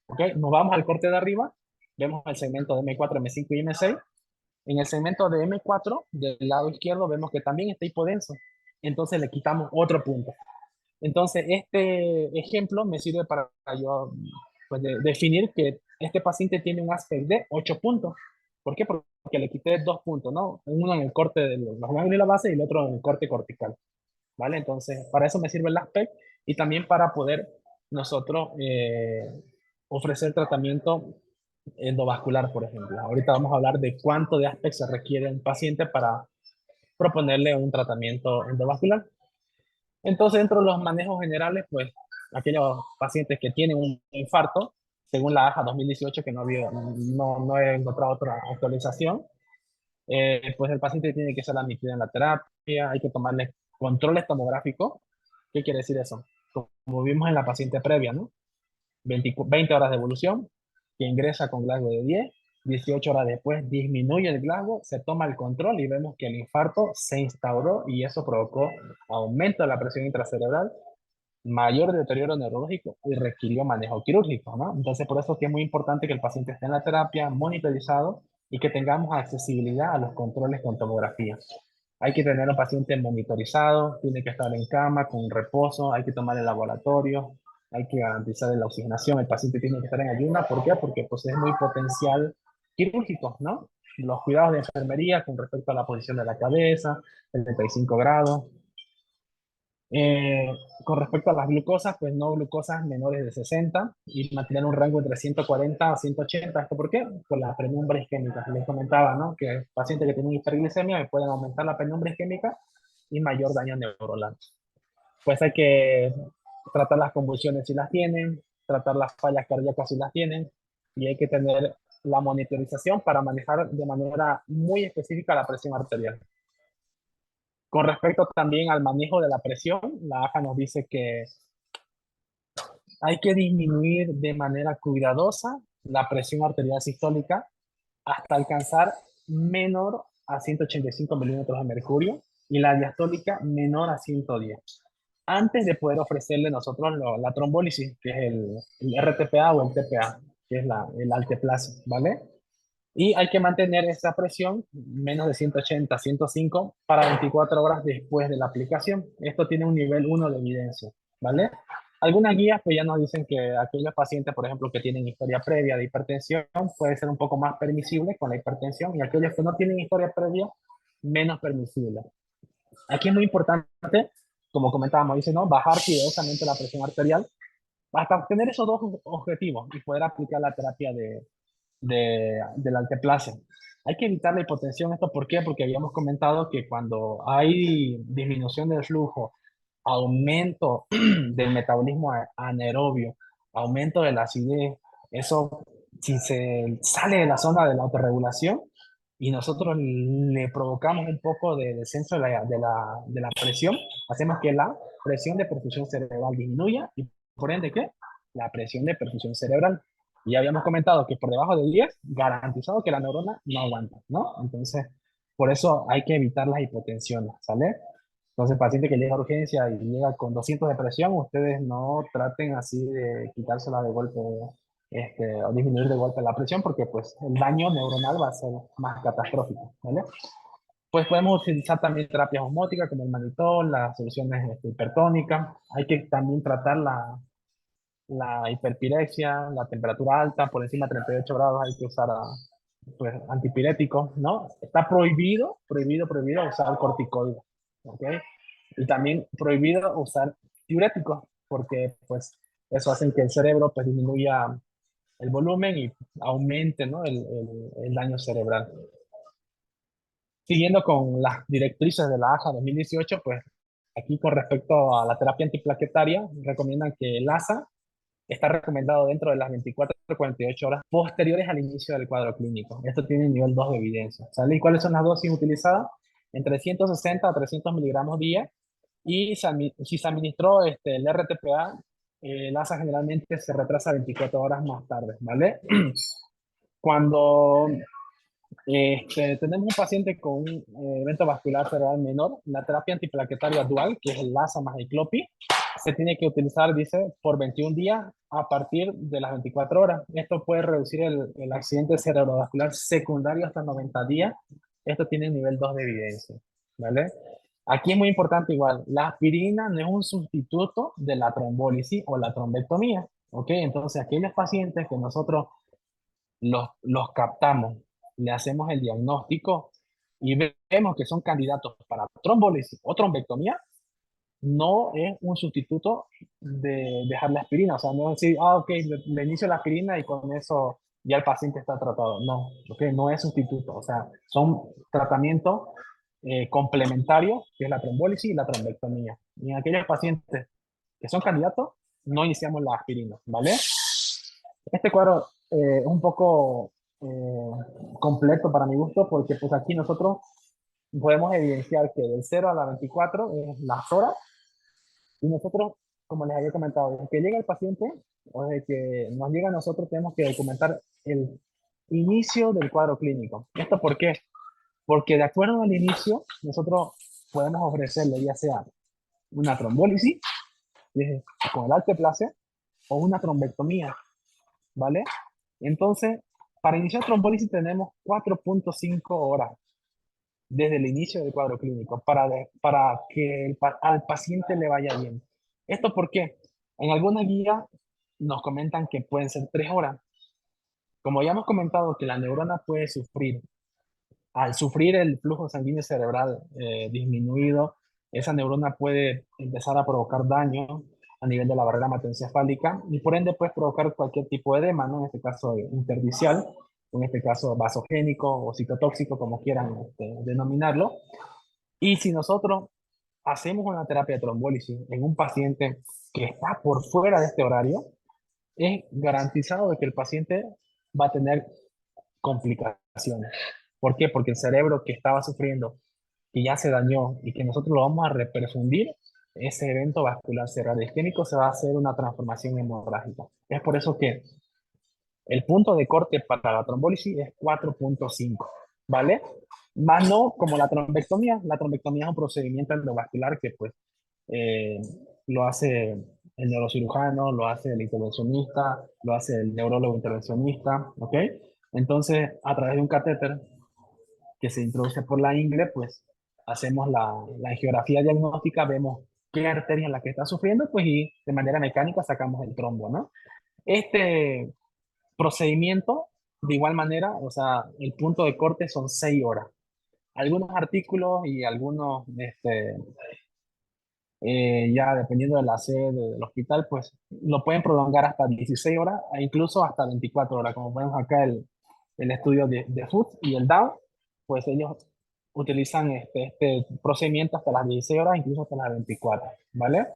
¿ok? Nos vamos al corte de arriba, vemos el segmento de M4, M5 y M6. En el segmento de M4, del lado izquierdo, vemos que también está hipodenso. Entonces le quitamos otro punto. Entonces, este ejemplo me sirve para yo pues, definir que este paciente tiene un aspect de 8 puntos. ¿Por qué? Porque le quité 2 puntos, ¿no? Uno en el corte de los ganglios de la base y el otro en el corte cortical. ¿Vale? Entonces, para eso me sirve el aspect y también para poder nosotros ofrecer tratamiento endovascular, por ejemplo. Ahorita vamos a hablar de cuánto de aspect se requiere un paciente para proponerle un tratamiento endovascular. Entonces, dentro de los manejos generales, pues aquellos pacientes que tienen un infarto, según la AJA 2018, que no he encontrado otra actualización, pues el paciente tiene que ser admitido en la terapia, hay que tomarle controles tomográficos. ¿Qué quiere decir eso? Como vimos en la paciente previa, ¿no? 20 horas de evolución, que ingresa con Glasgow de 10, 18 horas después disminuye el Glasgow, se toma el control y vemos que el infarto se instauró y eso provocó aumento de la presión intracerebral, mayor deterioro neurológico y requirió manejo quirúrgico, ¿no? Entonces, por eso es que es muy importante que el paciente esté en la terapia, monitorizado y que tengamos accesibilidad a los controles con tomografía. Hay que tener al paciente monitorizado, tiene que estar en cama, con reposo, hay que tomar el laboratorio, hay que garantizar la oxigenación, el paciente tiene que estar en ayuna. ¿Por qué? Porque pues, es muy potencial quirúrgico, ¿no? los cuidados de enfermería con respecto a la posición de la cabeza, 75 grados. Eh, con respecto a las glucosas, pues no glucosas menores de 60 y mantener un rango entre 140 a 180. ¿Esto por qué? Por la penumbra isquémica. Les comentaba, ¿no? Que pacientes que tienen hiperglicemia me pueden aumentar la penumbra isquémica y mayor daño neuronal. Pues hay que tratar las convulsiones si las tienen, tratar las fallas cardíacas si las tienen, y hay que tener la monitorización para manejar de manera muy específica la presión arterial. Con respecto también al manejo de la presión, la AJA nos dice que hay que disminuir de manera cuidadosa la presión arterial sistólica hasta alcanzar menor a 185 milímetros de mercurio y la diastólica menor a 110. Antes de poder ofrecerle nosotros la trombólisis, que es el RTPA o el TPA, que es el alteplase, ¿vale? Y hay que mantener esa presión menos de 180, 105 para 24 horas después de la aplicación. Esto tiene un nivel 1 de evidencia, ¿vale? Algunas guías pues ya nos dicen que aquellos pacientes, por ejemplo, que tienen historia previa de hipertensión, puede ser un poco más permisible con la hipertensión, y aquellos que no tienen historia previa, menos permisible. Aquí es muy importante, como comentábamos, dice, ¿no? Bajar cuidadosamente la presión arterial hasta obtener esos dos objetivos y poder aplicar la terapia del alteplase. Hay que evitar la hipotensión. ¿Esto por qué? Porque habíamos comentado que cuando hay disminución del flujo, aumento del metabolismo anaerobio, aumento de la acidez, eso, si se sale de la zona de la autorregulación y nosotros le provocamos un poco de descenso de la presión, hacemos que la presión de perfusión cerebral disminuya y por ende, ¿qué? La presión de perfusión cerebral. Y ya habíamos comentado que por debajo de 10, garantizado que la neurona no aguanta, ¿no? Entonces, por eso hay que evitar las hipotensiones, ¿sale? Entonces, paciente que llega a urgencia y llega con 200 de presión, ustedes no traten así de quitársela de golpe, o disminuir de golpe la presión, porque pues el daño neuronal va a ser más catastrófico, ¿vale? Pues podemos utilizar también terapias osmóticas como el manitol, las soluciones hipertónicas. Hay que también tratar la hiperpirexia, la temperatura alta, por encima de 38 grados hay que usar pues, antipiréticos, ¿no? Está prohibido usar corticoides, ¿ok? Y también prohibido usar diuréticos, porque pues eso hace que el cerebro pues disminuya el volumen y aumente, ¿no? el daño cerebral. Siguiendo con las directrices de la AJA 2018, pues aquí con respecto a la terapia antiplaquetaria, recomiendan que el ASA está recomendado dentro de las 24 a 48 horas posteriores al inicio del cuadro clínico. Esto tiene nivel 2 de evidencia. ¿Sale? ¿Y cuáles son las dosis utilizadas? Entre 160 a 300 miligramos día. Y si se administró el RTPA, el ASA generalmente se retrasa 24 horas más tarde, ¿vale? Cuando tenemos un paciente con un evento vascular cerebral menor, la terapia antiplaquetaria dual, que es el LASA más el CLOPI, se tiene que utilizar, dice, por 21 días a partir de las 24 horas. Esto puede reducir el accidente cerebrovascular secundario hasta 90 días. Esto tiene nivel 2 de evidencia, ¿vale? Aquí es muy importante igual, la aspirina no es un sustituto de la trombólisis o la trombectomía, ¿ok? Entonces, aquellos pacientes que nosotros los captamos, le hacemos el diagnóstico y vemos que son candidatos para trombólisis o trombectomía, no es un sustituto de dejar la aspirina. O sea, no es decir, ok, le inicio la aspirina y con eso ya el paciente está tratado. No, ok, no es sustituto. O sea, son tratamientos complementarios, que es la trombólisis y la trombectomía. Y en aquellos pacientes que son candidatos, no iniciamos la aspirina, ¿vale? Este cuadro es un poco completo para mi gusto porque pues aquí nosotros podemos evidenciar que del 0 a la 24 es las horas y nosotros, como les había comentado, desde que llega el paciente o desde que nos llega a nosotros tenemos que documentar el inicio del cuadro clínico. ¿Esto por qué? Porque de acuerdo al inicio nosotros podemos ofrecerle ya sea una trombólisis con el alteplase o una trombectomía, ¿vale? Entonces, para iniciar trombólisis tenemos 4.5 horas desde el inicio del cuadro clínico para que al paciente le vaya bien. ¿Esto por qué? En alguna guía nos comentan que pueden ser 3 horas. Como ya hemos comentado que la neurona puede sufrir al sufrir el flujo sanguíneo cerebral disminuido, esa neurona puede empezar a provocar daño a nivel de la barrera hematoencefálica y por ende puede provocar cualquier tipo de edema, ¿no? En este caso intersticial, en este caso vasogénico o citotóxico, como quieran denominarlo. Y si nosotros hacemos una terapia de trombólisis en un paciente que está por fuera de este horario, es garantizado de que el paciente va a tener complicaciones. ¿Por qué? Porque el cerebro que estaba sufriendo, que ya se dañó y que nosotros lo vamos a reperfundir, ese evento vascular cerebral isquémico se va a hacer una transformación hemorrágica. Es por eso que el punto de corte para la trombólisis es 4.5, ¿vale? Más no como la trombectomía es un procedimiento endovascular que pues eh, lo hace el neurocirujano, lo hace el intervencionista, lo hace el neurólogo intervencionista, ¿ok? Entonces, a través de un catéter que se introduce por la ingle, pues hacemos la angiografía diagnóstica, vemos qué arteria es la que está sufriendo, pues y de manera mecánica sacamos el trombo, ¿no? Este procedimiento, de igual manera, o sea, el punto de corte son 6 horas. Algunos artículos y algunos, ya dependiendo de la sede del hospital, pues lo pueden prolongar hasta 16 horas e incluso hasta 24 horas. Como vemos acá el estudio de Food y el DAO, pues ellos utilizan este procedimiento hasta las 16 horas, incluso hasta las 24, ¿vale?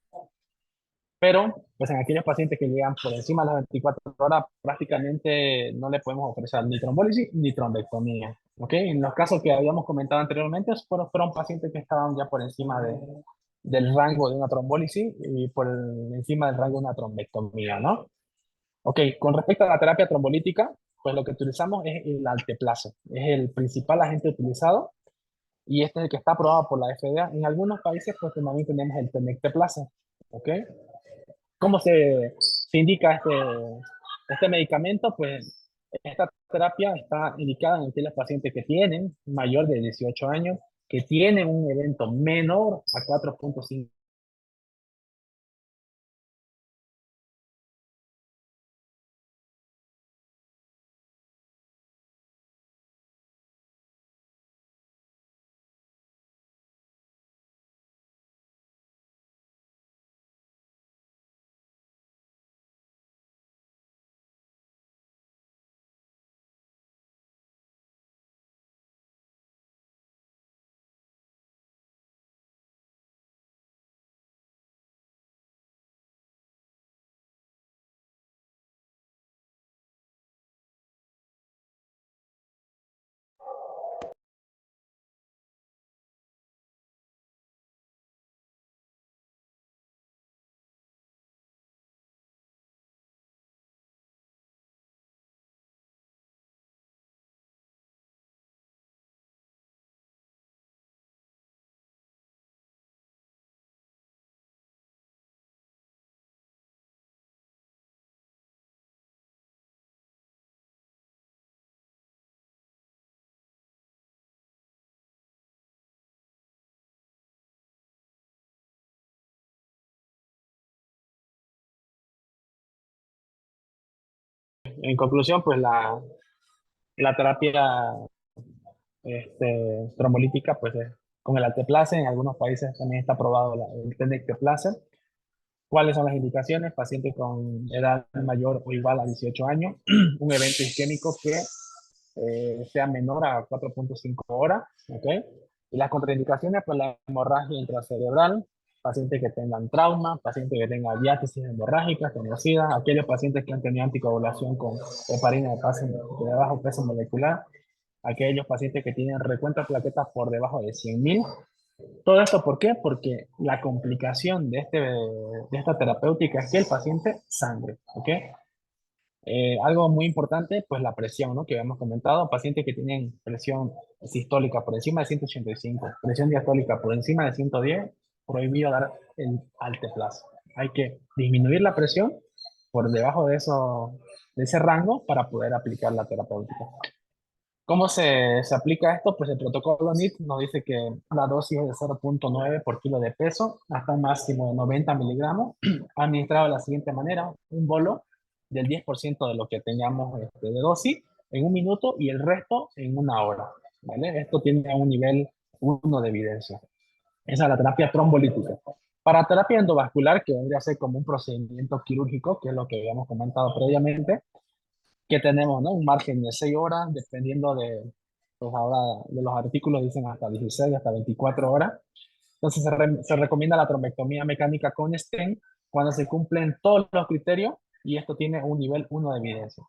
Pero, pues en aquellos pacientes que llegan por encima de las 24 horas, prácticamente no le podemos ofrecer ni trombólisis ni trombectomía. ¿Ok? En los casos que habíamos comentado anteriormente, fueron pacientes que estaban ya por encima del rango de una trombólisis y encima del rango de una trombectomía, ¿no? Ok, con respecto a la terapia trombolítica, pues lo que utilizamos es el alteplase. Es el principal agente utilizado y este es el que está aprobado por la FDA. En algunos países, pues también tenemos el tenecteplase. ¿Ok? ¿Cómo se indica este medicamento? Pues esta terapia está indicada en aquellos pacientes que tienen mayor de 18 años, que tienen un evento menor a 4.5. En conclusión, pues la terapia trombolítica, pues es con el alteplase. En algunos países también está aprobado el tenecteplase. ¿Cuáles son las indicaciones? Paciente con edad mayor o igual a 18 años, un evento isquémico que sea menor a 4.5 horas, ¿ok? Y las contraindicaciones, pues la hemorragia intracerebral, pacientes que tengan trauma, pacientes que tengan diátesis hemorrágica, conocida, aquellos pacientes que han tenido anticoagulación con heparina de bajo peso molecular, aquellos pacientes que tienen recuento de plaquetas por debajo de 100.000. Todo esto, ¿por qué? Porque la complicación de esta terapéutica es que el paciente sangre, ¿ok? Algo muy importante, pues la presión, ¿no? Que habíamos comentado, pacientes que tienen presión sistólica por encima de 185, presión diastólica por encima de 110, prohibido dar el alteplase. Hay que disminuir la presión por debajo de ese rango para poder aplicar la terapéutica. ¿Cómo se aplica esto? Pues el protocolo NIT nos dice que la dosis es de 0.9 por kilo de peso hasta un máximo de 90 miligramos, administrado de la siguiente manera: un bolo del 10% de lo que tengamos de dosis en un minuto y el resto en una hora. ¿vale? Esto tiene un nivel 1 de evidencia. Esa es la terapia trombolítica. Para terapia endovascular, que vendría a ser como un procedimiento quirúrgico, que es lo que habíamos comentado previamente, que tenemos, ¿no? Un margen de 6 horas, dependiendo de, pues ahora de los artículos dicen hasta 16, hasta 24 horas. Entonces se recomienda la trombectomía mecánica con stent cuando se cumplen todos los criterios y esto tiene un nivel 1 de evidencia.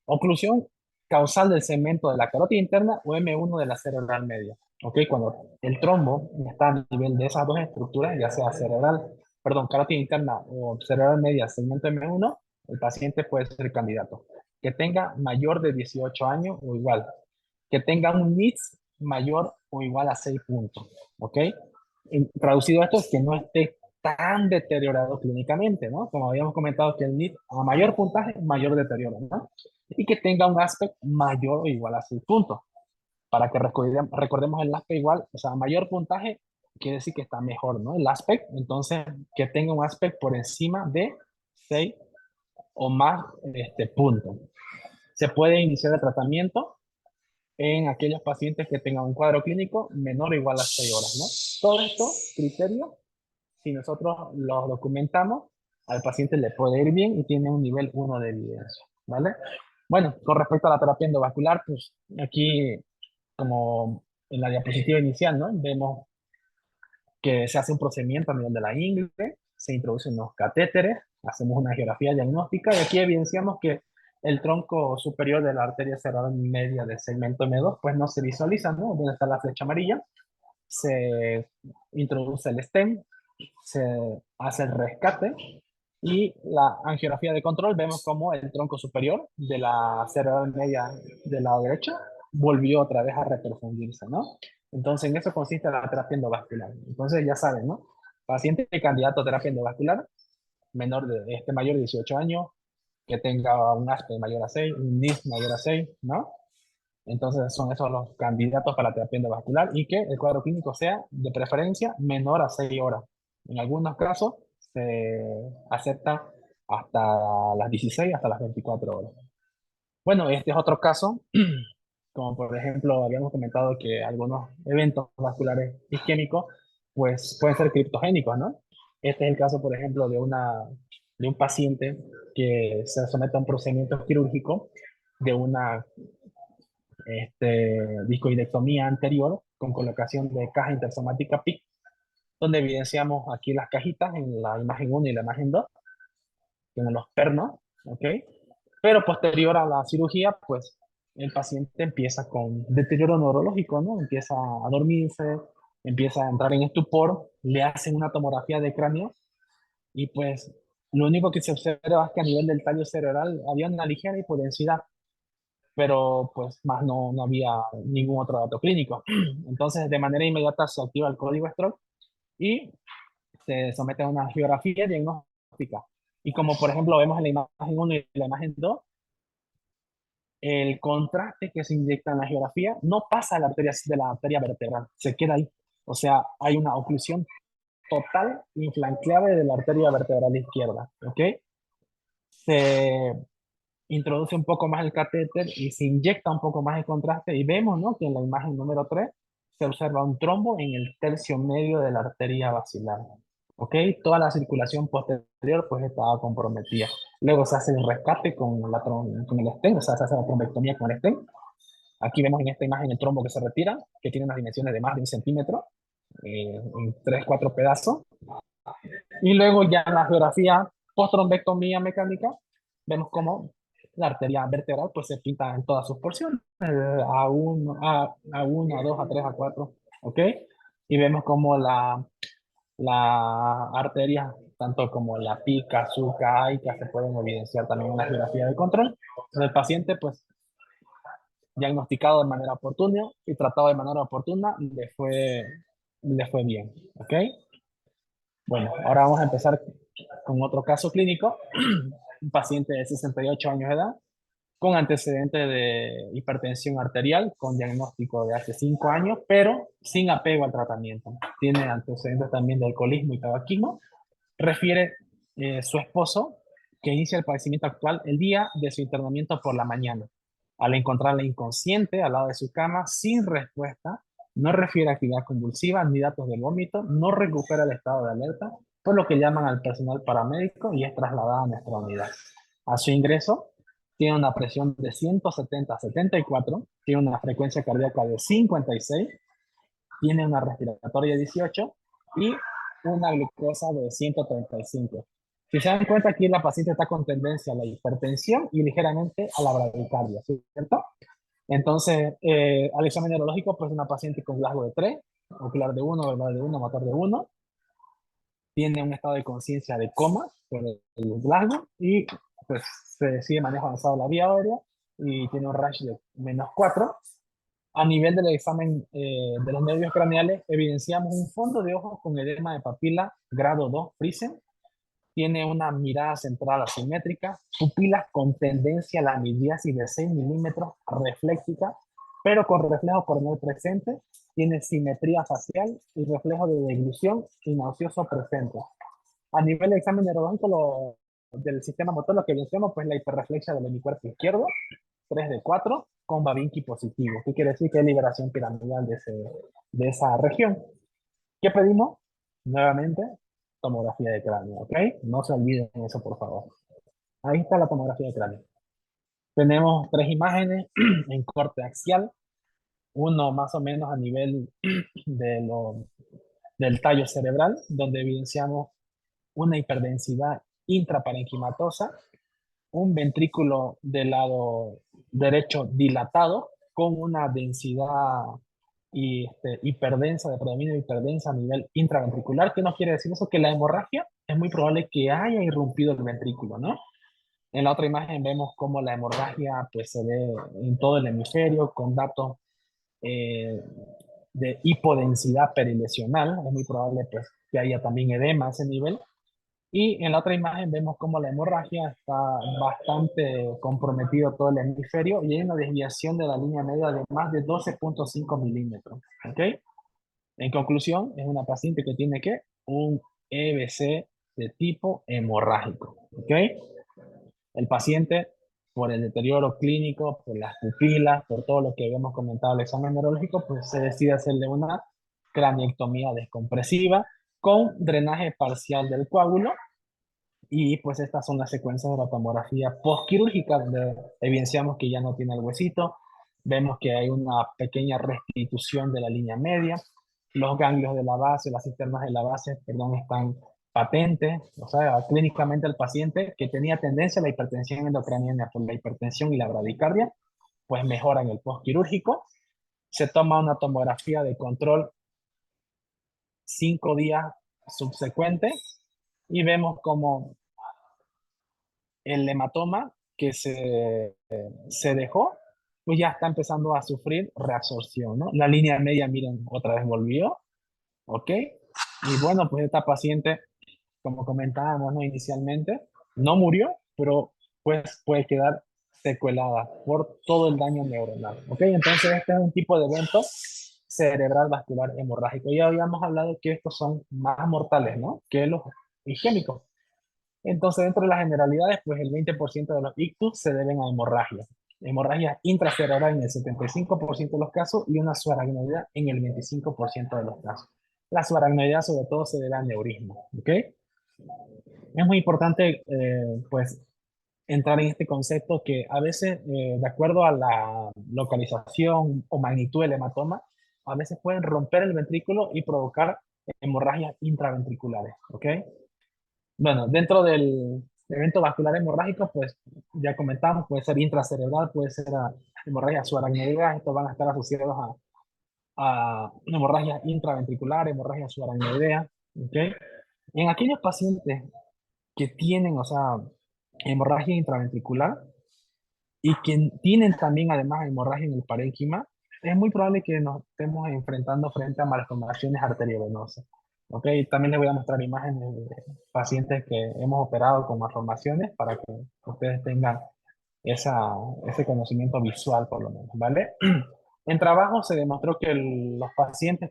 Oclusión causal del segmento de la carótida interna o M1 de la cerebral media. ¿Ok? Cuando el trombo está a nivel de esas dos estructuras, ya sea cerebral, perdón, carótida interna o cerebral media, segmento M1, el paciente puede ser candidato. Que tenga mayor de 18 años o igual. Que tenga un NITS mayor o igual a 6 puntos. ¿Ok? Traducido esto es que no esté tan deteriorado clínicamente, ¿no? Como habíamos comentado que el NIT a mayor puntaje, mayor deterioro, ¿no? Y que tenga un aspect mayor o igual a 6 puntos. Para que recordemos el aspect igual, o sea, mayor puntaje quiere decir que está mejor, ¿no? El aspect, entonces, que tenga un aspect por encima de 6 o más puntos. Se puede iniciar el tratamiento en aquellos pacientes que tengan un cuadro clínico menor o igual a 6 horas, ¿no? Todo esto, criterios, si nosotros los documentamos, al paciente le puede ir bien y tiene un nivel 1 de evidencia, ¿vale? Bueno, con respecto a la terapia endovascular, pues aquí, como en la diapositiva inicial, ¿no? Vemos que se hace un procedimiento a nivel de la ingle, se introducen los catéteres, hacemos una geografía diagnóstica y aquí evidenciamos que el tronco superior de la arteria cerebral media del segmento M2 pues no se visualiza, ¿no? Donde está la flecha amarilla, se introduce el stent, se hace el rescate y la angiografía de control vemos como el tronco superior de la cerebral media del lado derecho volvió otra vez a reperfundirse, ¿no? Entonces en eso consiste la terapia endovascular. Entonces ya saben, ¿no? Paciente candidato a terapia endovascular, menor de mayor de 18 años, que tenga un ASPE mayor a 6, un NIS mayor a 6, ¿no? Entonces son esos los candidatos para la terapia endovascular y que el cuadro clínico sea de preferencia menor a 6 horas. En algunos casos se acepta hasta las 16, hasta las 24 horas. Bueno, este es otro caso, como por ejemplo habíamos comentado que algunos eventos vasculares isquémicos pues pueden ser criptogénicos, ¿no? Este es el caso, por ejemplo, de un paciente que se somete a un procedimiento quirúrgico de una discoidectomía anterior con colocación de caja intersomática PIC, donde evidenciamos aquí las cajitas en la imagen 1 y la imagen 2, en los pernos, ¿ok? Pero posterior a la cirugía, pues el paciente empieza con deterioro neurológico, ¿no? Empieza a dormirse, empieza a entrar en estupor, le hacen una tomografía de cráneo y pues lo único que se observa es que a nivel del tallo cerebral había una ligera hipodensidad, pero pues más no había ningún otro dato clínico. Entonces, de manera inmediata se activa el código stroke y se somete a una geografía diagnóstica. Y como por ejemplo vemos en la imagen 1 y la imagen 2, el contraste que se inyecta en la geografía no pasa de la arteria vertebral, se queda ahí. O sea, hay una oclusión total inflancable de la arteria vertebral izquierda, ¿ok? Se introduce un poco más el catéter y se inyecta un poco más el contraste y vemos, ¿no? Que en la imagen número 3 se observa un trombo en el tercio medio de la arteria basilar. ¿Ok? Toda la circulación posterior pues estaba comprometida. Luego se hace el rescate con el stent, o sea, se hace la trombectomía con el stent. Aquí vemos en esta imagen el trombo que se retira, que tiene unas dimensiones de más de 1 centímetro, en 3, 4 pedazos. Y luego ya en la geografía post-trombectomía mecánica, vemos cómo la arteria vertebral pues se pinta en todas sus porciones, A1, A1, A2, A3, A4, ¿ok? Y vemos como la arteria, tanto como la pica, suca, aica, se pueden evidenciar también en la geografía de control. Entonces el paciente pues diagnosticado de manera oportuna y tratado de manera oportuna, le fue bien, ¿ok? Bueno, ahora vamos a empezar con otro caso clínico, un paciente de 68 años de edad, con antecedente de hipertensión arterial, con diagnóstico de hace 5 años, pero sin apego al tratamiento. Tiene antecedentes también de alcoholismo y tabaquismo. Refiere su esposo que inicia el padecimiento actual el día de su internamiento por la mañana. Al encontrarla inconsciente al lado de su cama, sin respuesta, no refiere a actividad convulsiva ni datos de vómito, no recupera el estado de alerta, por lo que llaman al personal paramédico y es trasladada a nuestra unidad. A su ingreso, tiene una presión de 170/74, tiene una frecuencia cardíaca de 56, tiene una respiratoria de 18 y una glucosa de 135. Si se dan cuenta, aquí la paciente está con tendencia a la hipertensión y ligeramente a la bradicardia, ¿cierto? Entonces, al examen neurológico, pues una paciente con Glasgow de 3, ocular de 1, verbal de 1, motor de 1, tiene un estado de conciencia de coma por el Glasgow y pues se sigue manejo avanzado de la vía aérea y tiene un RASH de -4. A nivel del examen de los nervios craneales, evidenciamos un fondo de ojo con edema de papila grado 2 Friesen. Tiene una mirada central asimétrica, pupilas con tendencia a la midriasis de 6 milímetros, refléctica, pero con reflejo corneal presente. Tiene simetría facial y reflejo de deglución y nauseoso presente. A nivel de examen neurológico del sistema motor, lo que evidenciamos pues la hiperreflexia del hemicuerpo izquierdo, 3 de 4, con Babinski positivo. ¿Qué quiere decir? Que hay liberación piramidal de esa región. ¿Qué pedimos? Nuevamente, tomografía de cráneo, ¿ok? No se olviden eso, por favor. Ahí está la tomografía de cráneo. Tenemos 3 imágenes en corte axial, uno más o menos a nivel de del tallo cerebral, donde evidenciamos una hiperdensidad intraparenquimatosa, un ventrículo del lado derecho dilatado con una densidad hiperdensa, de predominio hiperdensa a nivel intraventricular. ¿Qué nos quiere decir eso? Que la hemorragia es muy probable que haya irrumpido el ventrículo, ¿no? En la otra imagen vemos cómo la hemorragia pues, se ve en todo el hemisferio con datos eh, de hipodensidad perilesional. Es muy probable pues, que haya también edema a ese nivel. Y en la otra imagen vemos cómo la hemorragia está bastante comprometido todo el hemisferio y hay una desviación de la línea media de más de 12,5 milímetros. ¿Ok? En conclusión, es una paciente que tiene que un EBC de tipo hemorrágico. ¿Ok? El paciente, por el deterioro clínico, por las pupilas, por todo lo que habíamos comentado en el examen neurológico, pues se decide hacerle una craniectomía descompresiva con drenaje parcial del coágulo. Y pues estas son las secuencias de la tomografía postquirúrgica, donde evidenciamos que ya no tiene el huesito, vemos que hay una pequeña restitución de la línea media, los ganglios de la base, las cisternas de la base, perdón, están patentes, o sea, clínicamente el paciente que tenía tendencia a la hipertensión endocraniana por la hipertensión y la bradicardia, pues mejora en el postquirúrgico, se toma una tomografía de control 5 días subsecuentes y vemos como el hematoma que se dejó, pues ya está empezando a sufrir reabsorción, ¿no? La línea media, miren, otra vez volvió, ¿ok? Y bueno, pues esta paciente, como comentábamos, ¿no? Inicialmente, no murió, pero pues puede quedar secuelada por todo el daño neuronal, ¿ok? Entonces este es un tipo de evento cerebral vascular hemorrágico. Ya habíamos hablado que estos son más mortales, ¿no? Que los isquémicos. Entonces, dentro de las generalidades, pues el 20% de los ictus se deben a hemorragia. Hemorragia intracerebral en el 75% de los casos y una subaracnoidea en el 25% de los casos. La subaracnoidea sobre todo se debe a aneurismo, ¿ok? Es muy importante, pues, entrar en este concepto que a veces, de acuerdo a la localización o magnitud del hematoma, a veces pueden romper el ventrículo y provocar hemorragias intraventriculares, ¿ok? Bueno, dentro del evento vascular hemorrágico, pues ya comentamos, puede ser intracerebral, puede ser hemorragia subaracnoidea, estos van a estar asociados a hemorragia intraventricular, hemorragia subaracnoidea, ¿ok? En aquellos pacientes que tienen, o sea, hemorragia intraventricular y que tienen también además hemorragia en el parénquima, es muy probable que nos estemos enfrentando frente a malformaciones arteriovenosas. ¿Ok? También les voy a mostrar imágenes de pacientes que hemos operado con malformaciones para que ustedes tengan ese conocimiento visual por lo menos, ¿vale? En trabajo se demostró que los pacientes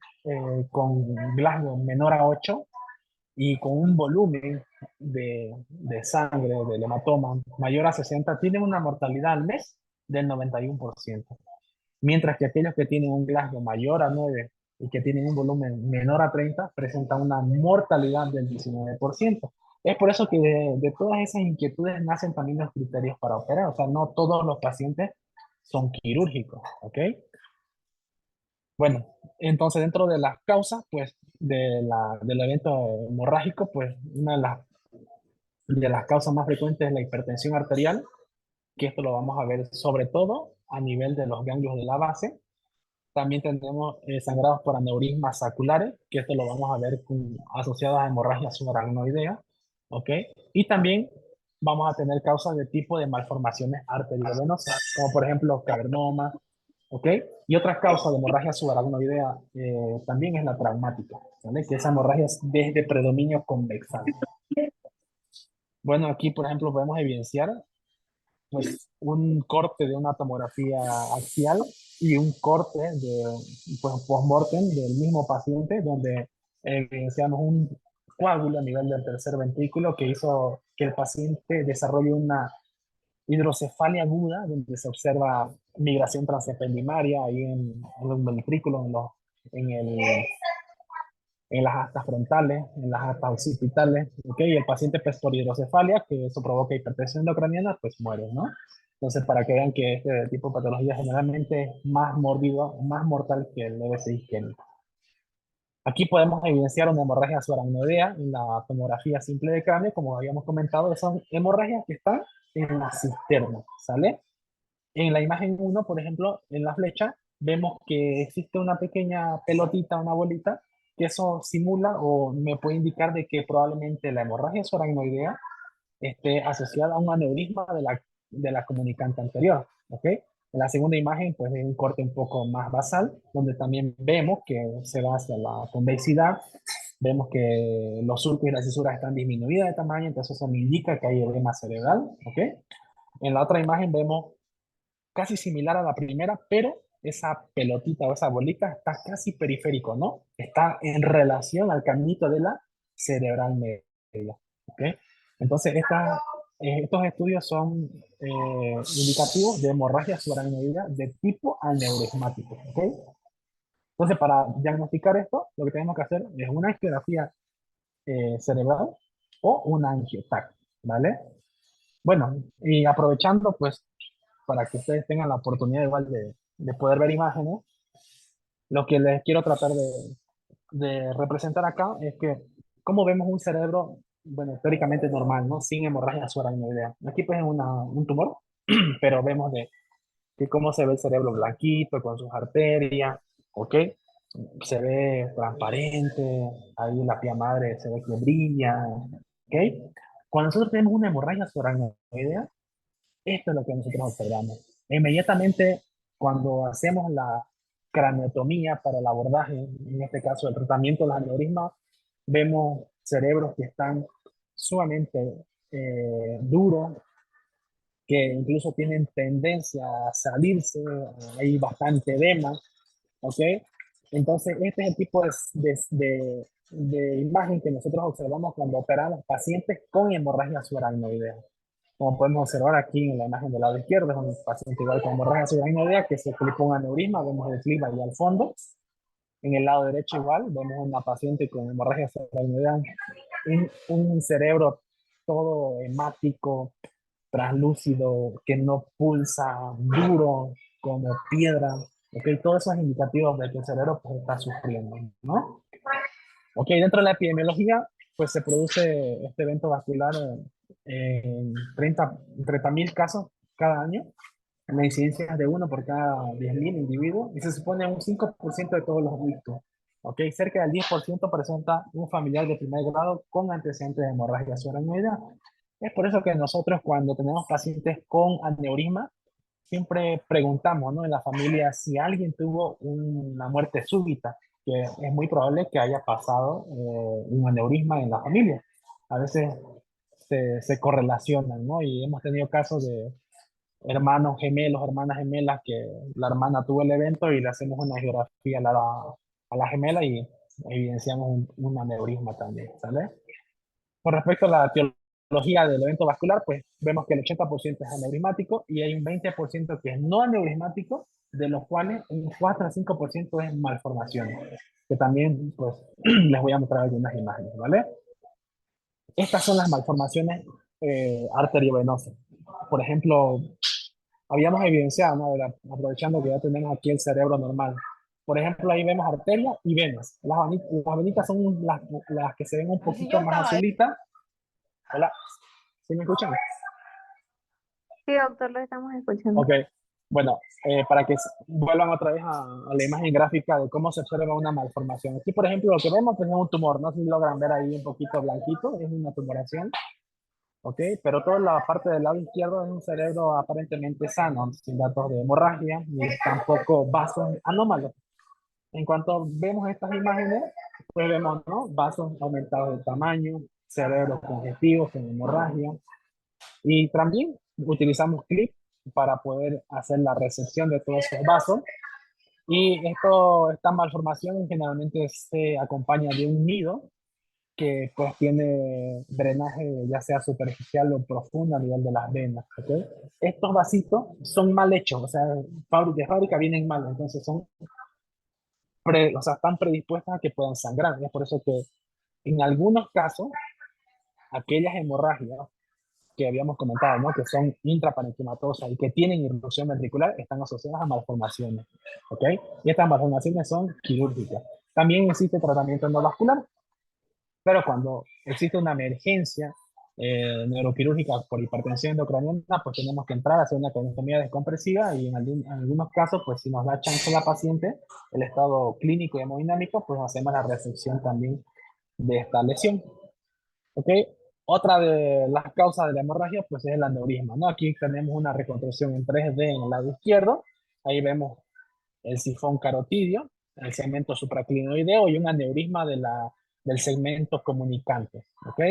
con Glasgow menor a 8 y con un volumen de sangre del hematoma mayor a 60 tienen una mortalidad al mes del 91%. Mientras que aquellos que tienen un Glasgow mayor a 9 y que tienen un volumen menor a 30 presentan una mortalidad del 19%. Es por eso que de todas esas inquietudes nacen también los criterios para operar. O sea, no todos los pacientes son quirúrgicos, ¿ok? Bueno, entonces dentro de las causas, pues, del evento hemorrágico, pues, una de las causas más frecuentes es la hipertensión arterial, que esto lo vamos a ver sobre todo a nivel de los ganglios de la base. También tenemos sangrados por aneurismas saculares, que esto lo vamos a ver asociados a hemorragia subaracnoidea, ¿ok? Y también vamos a tener causas de tipo de malformaciones arteriovenosas, como por ejemplo cavernoma, ¿ok? Y otra causa de hemorragia subaracnoidea también es la traumática, ¿vale? Que esa hemorragia es desde predominio convexal. Bueno, aquí por ejemplo podemos evidenciar pues un corte de una tomografía axial y un corte de pues, post-mortem del mismo paciente donde evidenciamos un coágulo a nivel del tercer ventrículo que hizo que el paciente desarrolle una hidrocefalia aguda donde se observa migración transependimaria ahí en el ventrículo, en, el, en las astas frontales, en las astas occipitales, ¿ok? Y el paciente pues por hidrocefalia, que eso provoca hipertensión endocraniana, pues muere, ¿no? Entonces, para que vean que este tipo de patología generalmente es más mórbido, más mortal que el EBC isquémico. Aquí podemos evidenciar una hemorragia subaracnoidea en la tomografía simple de cráneo, como habíamos comentado, son hemorragias que están en la cisterna, ¿sale? En la imagen 1, por ejemplo, en la flecha, vemos que existe una pequeña pelotita, una bolita, que eso simula o me puede indicar de que probablemente la hemorragia subaracnoidea esté asociada a un aneurisma de la comunicante anterior, ¿ok? En la segunda imagen, pues es un corte un poco más basal, donde también vemos que se va hacia la convexidad, vemos que los surcos y las cisuras están disminuidas de tamaño, entonces eso me indica que hay edema cerebral, ¿ok? En la otra imagen vemos casi similar a la primera, pero esa pelotita o esa bolita está casi periférico, ¿no? Está en relación al caminito de la cerebral media, ¿ok? Entonces, estos estudios son indicativos de hemorragia subaracnoidea de tipo aneurismático, ¿ok? Entonces, para diagnosticar esto, lo que tenemos que hacer es una angiografía cerebral o una angiotac, ¿vale? Bueno, y aprovechando, pues, para que ustedes tengan la oportunidad igual de poder ver imágenes, lo que les quiero tratar de representar acá es que cómo vemos un cerebro, bueno, teóricamente normal, ¿no? Sin hemorragia subaracnoidea. Aquí pues es un tumor, pero vemos de cómo se ve el cerebro blanquito, con sus arterias, ¿ok? Se ve transparente, ahí la pía madre se ve que brilla, ¿ok? Cuando nosotros tenemos una hemorragia subaracnoidea, esto es lo que nosotros observamos. Inmediatamente, cuando hacemos la craneotomía para el abordaje, en este caso el tratamiento de los aneurismas, vemos cerebros que están sumamente duros, que incluso tienen tendencia a salirse, hay bastante edema, ¿ok? Entonces, este es el tipo de imagen que nosotros observamos cuando operamos pacientes con hemorragia subaracnoidea. Como podemos observar aquí en la imagen del lado izquierdo, es un paciente igual con hemorragia subaracnoidea que se clipa un aneurisma, vemos el clima ahí al fondo. En el lado derecho igual, vemos una paciente con hemorragia subaracnoidea, un cerebro todo hemático, translúcido, que no pulsa, duro, como piedra. Okay, todos esos indicativos de que el cerebro pues, está sufriendo, ¿no? Ok, dentro de la epidemiología, pues se produce este evento vascular en 30.000 casos cada año. La incidencia es de uno por cada 10.000 individuos y se supone un 5% de todos los adultos. Ok, cerca del 10% presenta un familiar de primer grado con antecedentes de hemorragia subaracnoidea. Es por eso que nosotros cuando tenemos pacientes con aneurisma, siempre preguntamos, ¿no? En la familia si alguien tuvo una muerte súbita, que es muy probable que haya pasado un aneurisma en la familia. A veces se correlacionan, ¿no? Y hemos tenido casos de hermanos gemelos, hermanas gemelas, que la hermana tuvo el evento y le hacemos una geografía a la gemela y evidenciamos un aneurisma también, ¿sale? Con respecto a la etiología del evento vascular, pues vemos que el 80% es aneurismático y hay un 20% que es no aneurismático, de los cuales un 4 a 5% es malformación, que también pues les voy a mostrar algunas imágenes, ¿vale? Estas son las malformaciones arteriovenosas. Por ejemplo, habíamos evidenciado, ¿no? Aprovechando que ya tenemos aquí el cerebro normal. Por ejemplo, ahí vemos arterias y venas. Las venitas son las que se ven un poquito más azulitas. Hola, ¿sí me escuchan? Sí, doctor, lo estamos escuchando. Ok, bueno, para que vuelvan otra vez a la imagen gráfica de cómo se observa una malformación. Aquí, por ejemplo, lo que vemos pues, es un tumor, no sé si logran ver ahí un poquito blanquito, es una tumoración, ok, pero toda la parte del lado izquierdo es un cerebro aparentemente sano, sin datos de hemorragia, ni tampoco vasos anómalos. En cuanto vemos estas imágenes, pues vemos, ¿no? Vasos aumentados de tamaño, cerebros congestivos, con hemorragia, y también utilizamos clip para poder hacer la resección de todos esos vasos. Y estas malformaciones generalmente se acompaña de un nido que pues tiene drenaje ya sea superficial o profundo a nivel de las venas. ¿Okay? Estos vasitos son mal hechos, o sea, de fábrica vienen mal, entonces o sea, están predispuestas a que puedan sangrar. Es por eso que en algunos casos, aquellas hemorragias que habíamos comentado, ¿no? Que son intraparenquimatosas y que tienen irrupción ventricular, están asociadas a malformaciones, ¿ok? Y estas malformaciones son quirúrgicas. También existe tratamiento no vascular, pero cuando existe una emergencia neuroquirúrgica por hipertensión endocraniana, pues tenemos que entrar a hacer una colostomía descompresiva y en algunos casos, pues si nos da chance la paciente, el estado clínico y hemodinámico, pues hacemos la resección también de esta lesión. ¿Ok? Otra de las causas de la hemorragia, pues es el aneurisma, ¿no? Aquí tenemos una reconstrucción en 3D en el lado izquierdo. Ahí vemos el sifón carotidio, el segmento supraclinoideo y un aneurisma del segmento comunicante, ¿ok?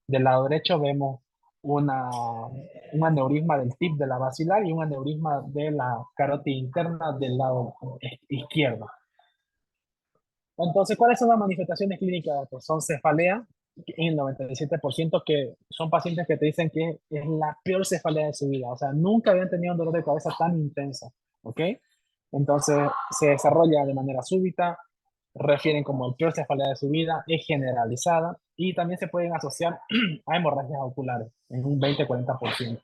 Del lado derecho vemos un aneurisma del tip de la basilar y un aneurisma de la carótida interna del lado izquierdo. Entonces, ¿cuáles son las manifestaciones clínicas? Pues son cefalea, en el 97%, que son pacientes que te dicen que es la peor cefalea de su vida. O sea, nunca habían tenido un dolor de cabeza tan intenso. ¿Ok? Entonces, se desarrolla de manera súbita, refieren como el peor cefalea de su vida, es generalizada y también se pueden asociar a hemorragias oculares en un 20-40%.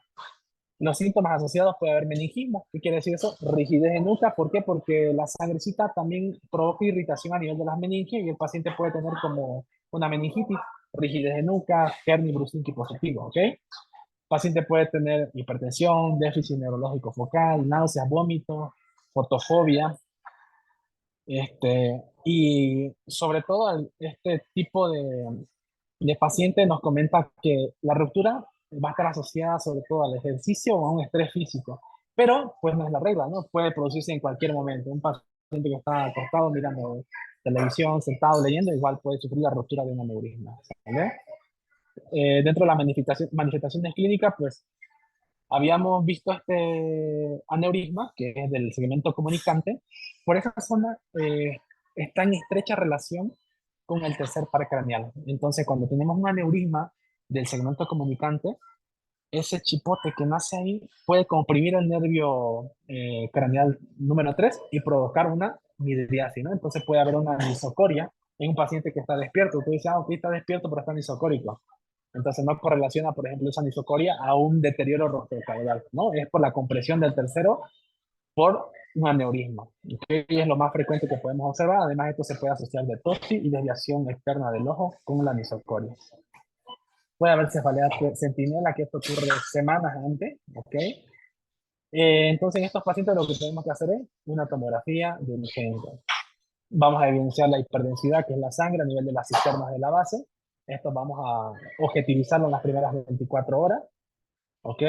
Los síntomas asociados puede haber meningismo. ¿Qué quiere decir eso? Rigidez en nuca. ¿Por qué? Porque la sangrecita también provoca irritación a nivel de las meninges y el paciente puede tener como una meningitis, rigidez de nuca, Hernie-Brusnicki positivo, ¿ok? El paciente puede tener hipertensión, déficit neurológico focal, náuseas, vómitos, fotofobia, y sobre todo este tipo de paciente nos comenta que la ruptura va a estar asociada sobre todo al ejercicio o a un estrés físico. Pero, pues no es la regla, ¿no? Puede producirse en cualquier momento. Un paciente que está acostado mirando televisión, sentado leyendo, igual puede sufrir la ruptura de un aneurisma. ¿Vale? Dentro de las manifestaciones clínicas, pues habíamos visto este aneurisma, que es del segmento comunicante. Por esa zona está en estrecha relación con el tercer par craneal. Entonces, cuando tenemos un aneurisma del segmento comunicante, ese chipote que nace ahí puede comprimir el nervio craneal número 3 y provocar una midriasis, ¿no? Entonces puede haber una anisocoria en un paciente que está despierto. Tú dices, ah, ok, está despierto, pero está anisocórico. Entonces no correlaciona, por ejemplo, esa anisocoria a un deterioro rostrocaudal, ¿no? Es por la compresión del tercero por un aneurisma, que es lo más frecuente que podemos observar. Además, esto se puede asociar de toxi y desviación externa del ojo con la anisocoria. Puede haber cefalea centinela, que esto ocurre semanas antes, ¿ok? Entonces, en estos pacientes lo que tenemos que hacer es una tomografía de urgencia. Vamos a evidenciar la hiperdensidad, que es la sangre a nivel de las cisternas de la base. Esto vamos a objetivizarlo en las primeras 24 horas, ¿ok?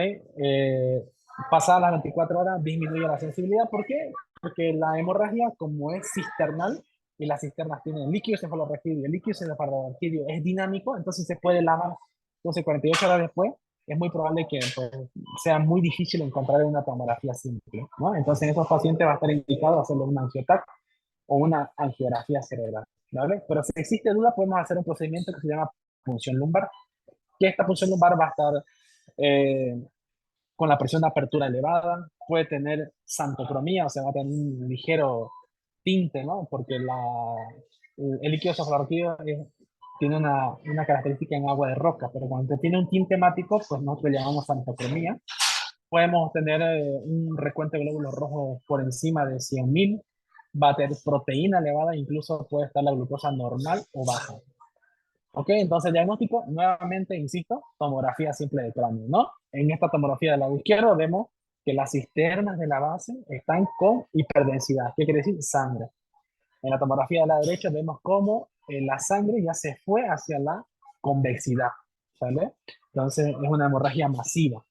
Pasadas las 24 horas disminuye la sensibilidad. ¿Por qué? Porque la hemorragia, como es cisternal, y las cisternas tienen líquido cefalorraquídeo, y el líquido cefalorraquídeo es dinámico, entonces se puede lavar. Entonces, 48 horas después, es muy probable que pues, sea muy difícil encontrar una tomografía simple, ¿no? Entonces, en esos pacientes va a estar indicado hacerle un angiotac o una angiografía cerebral, ¿vale? Pero si existe duda, podemos hacer un procedimiento que se llama punción lumbar, que esta punción lumbar va a estar eh, con la presión de apertura elevada, puede tener xantocromía, o sea, va a tener un ligero tinte, ¿no? Porque el líquido cefalorraquídeo tiene una característica en agua de roca, pero cuando tiene un tinte mático, pues nosotros le llamamos xantocromía. Podemos tener un recuento de glóbulos rojos por encima de 100.000, va a tener proteína elevada, incluso puede estar la glucosa normal o baja. Ok, entonces diagnóstico, nuevamente, insisto, tomografía simple de cráneo, ¿no? En esta tomografía del lado izquierdo vemos que las cisternas de la base están con hiperdensidad. ¿Qué quiere decir? Sangre. En la tomografía de la derecha vemos cómo la sangre ya se fue hacia la convexidad, ¿sale? Entonces es una hemorragia masiva.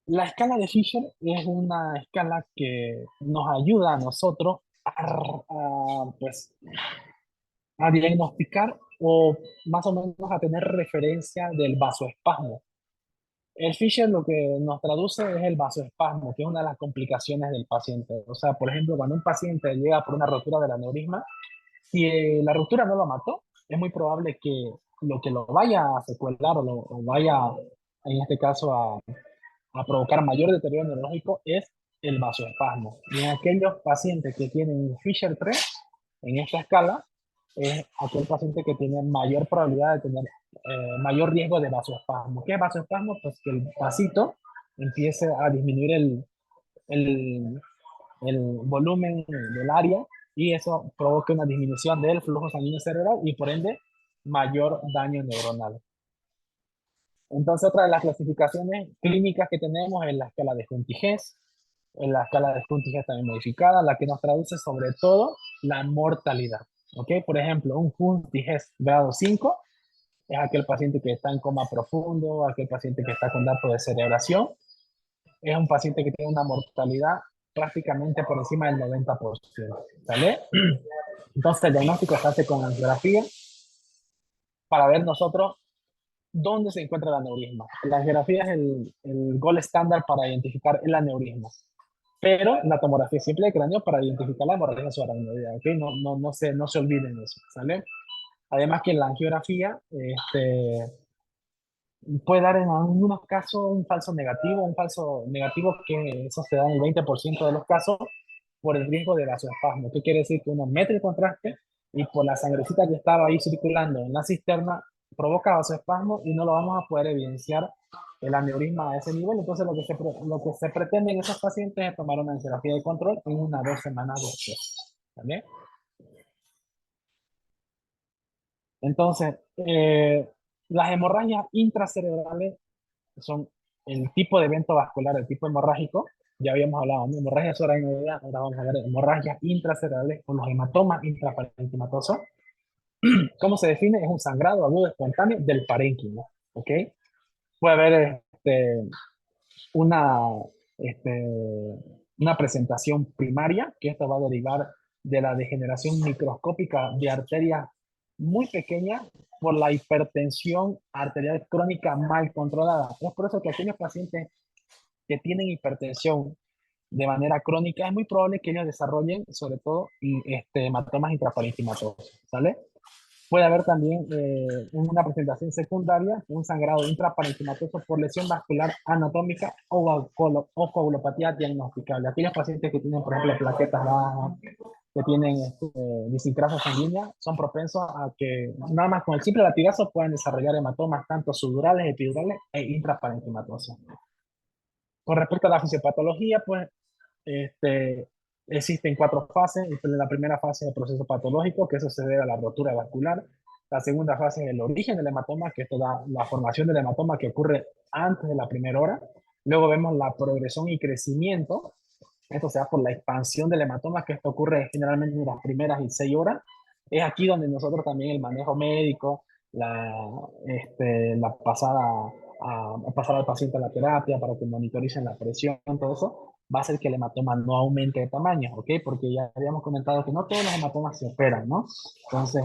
La escala de Fisher es una escala que nos ayuda a nosotros pues, a diagnosticar o más o menos a tener referencia del vasoespasmo. El Fisher lo que nos traduce es el vasoespasmo, que es una de las complicaciones del paciente. O sea, por ejemplo, cuando un paciente llega por una rotura del aneurisma, si la ruptura no lo mató, es muy probable que lo vaya a secuelar o vaya, en este caso, a provocar mayor deterioro neurológico es el vasoespasmo. Y en aquellos pacientes que tienen Fisher 3, en esta escala, es aquel paciente que tiene mayor probabilidad de tener mayor riesgo de vasoespasmo. ¿Qué es vasoespasmo? Pues que el vasito empiece a disminuir el, el volumen del área y eso provoca una disminución del flujo sanguíneo cerebral y por ende mayor daño neuronal. Entonces, otra de las clasificaciones clínicas que tenemos es la escala de Huntington, en la escala de Huntington también modificada, la que nos traduce sobre todo la mortalidad. ¿Ok? Por ejemplo, un Huntington grado 5 es aquel paciente que está en coma profundo, aquel paciente que está con datos de cerebración, es un paciente que tiene una mortalidad prácticamente por encima del 90%. ¿Vale? Entonces, el diagnóstico se hace con angiografía para ver nosotros dónde se encuentra el aneurisma. La angiografía es el gold estándar para identificar el aneurisma, pero la tomografía simple de cráneo para identificar la hemorragia subaracnoidea, ¿ok? No se olviden eso, ¿sale? Además que la angiografía puede dar en algunos casos un falso negativo que eso se da en el 20% de los casos por el riesgo de vasoespasmo. ¿Qué quiere decir? Que uno mete el contraste y por la sangrecita que estaba ahí circulando en la cisterna provoca vasoespasmo y no lo vamos a poder evidenciar el aneurisma a ese nivel. Entonces lo que se pretende en esos pacientes es tomar una terapia de control en 1 o 2 semanas después. ¿Vale? Entonces, las hemorragias intracerebrales son el tipo de evento vascular, el tipo hemorrágico. Ya habíamos hablado de hemorragia subaracnoidea, ahora vamos a ver hemorragias intracerebrales o los hematomas intraparenquimatosos. ¿Cómo se define? Es un sangrado agudo espontáneo del parénquima, ¿ok? Puede haber una, este, una presentación primaria, que esto va a derivar de la degeneración microscópica de arterias muy pequeñas por la hipertensión arterial crónica mal controlada. Es por eso que aquellos pacientes que tienen hipertensión de manera crónica, es muy probable que ellos desarrollen, sobre todo, hematomas intraparenquimatosos, ¿sale? Puede haber también una presentación secundaria, un sangrado intraparenquimatoso por lesión vascular anatómica o coagulopatía diagnosticable. Aquellos pacientes que tienen, por ejemplo, plaquetas bajas, que tienen disincrasia sanguínea, son propensos a que nada más con el simple latigazo puedan desarrollar hematomas tanto subdurales, epidurales e intraparenquimatosos. Con respecto a la fisiopatología, pues existen 4 fases. La primera fase es el proceso patológico, que eso se debe a la rotura vascular. La segunda fase es el origen del hematoma, que esto da la formación del hematoma que ocurre antes de la primera hora. Luego vemos la progresión y crecimiento. Esto se da por la expansión del hematoma, que esto ocurre generalmente en las primeras 6 horas. Es aquí donde nosotros también el manejo médico, la pasada a pasar al paciente a la terapia para que monitoricen la presión, todo eso, va a hacer que el hematoma no aumente de tamaño, ¿ok? Porque ya habíamos comentado que no todos los hematomas se operan, ¿no? Entonces,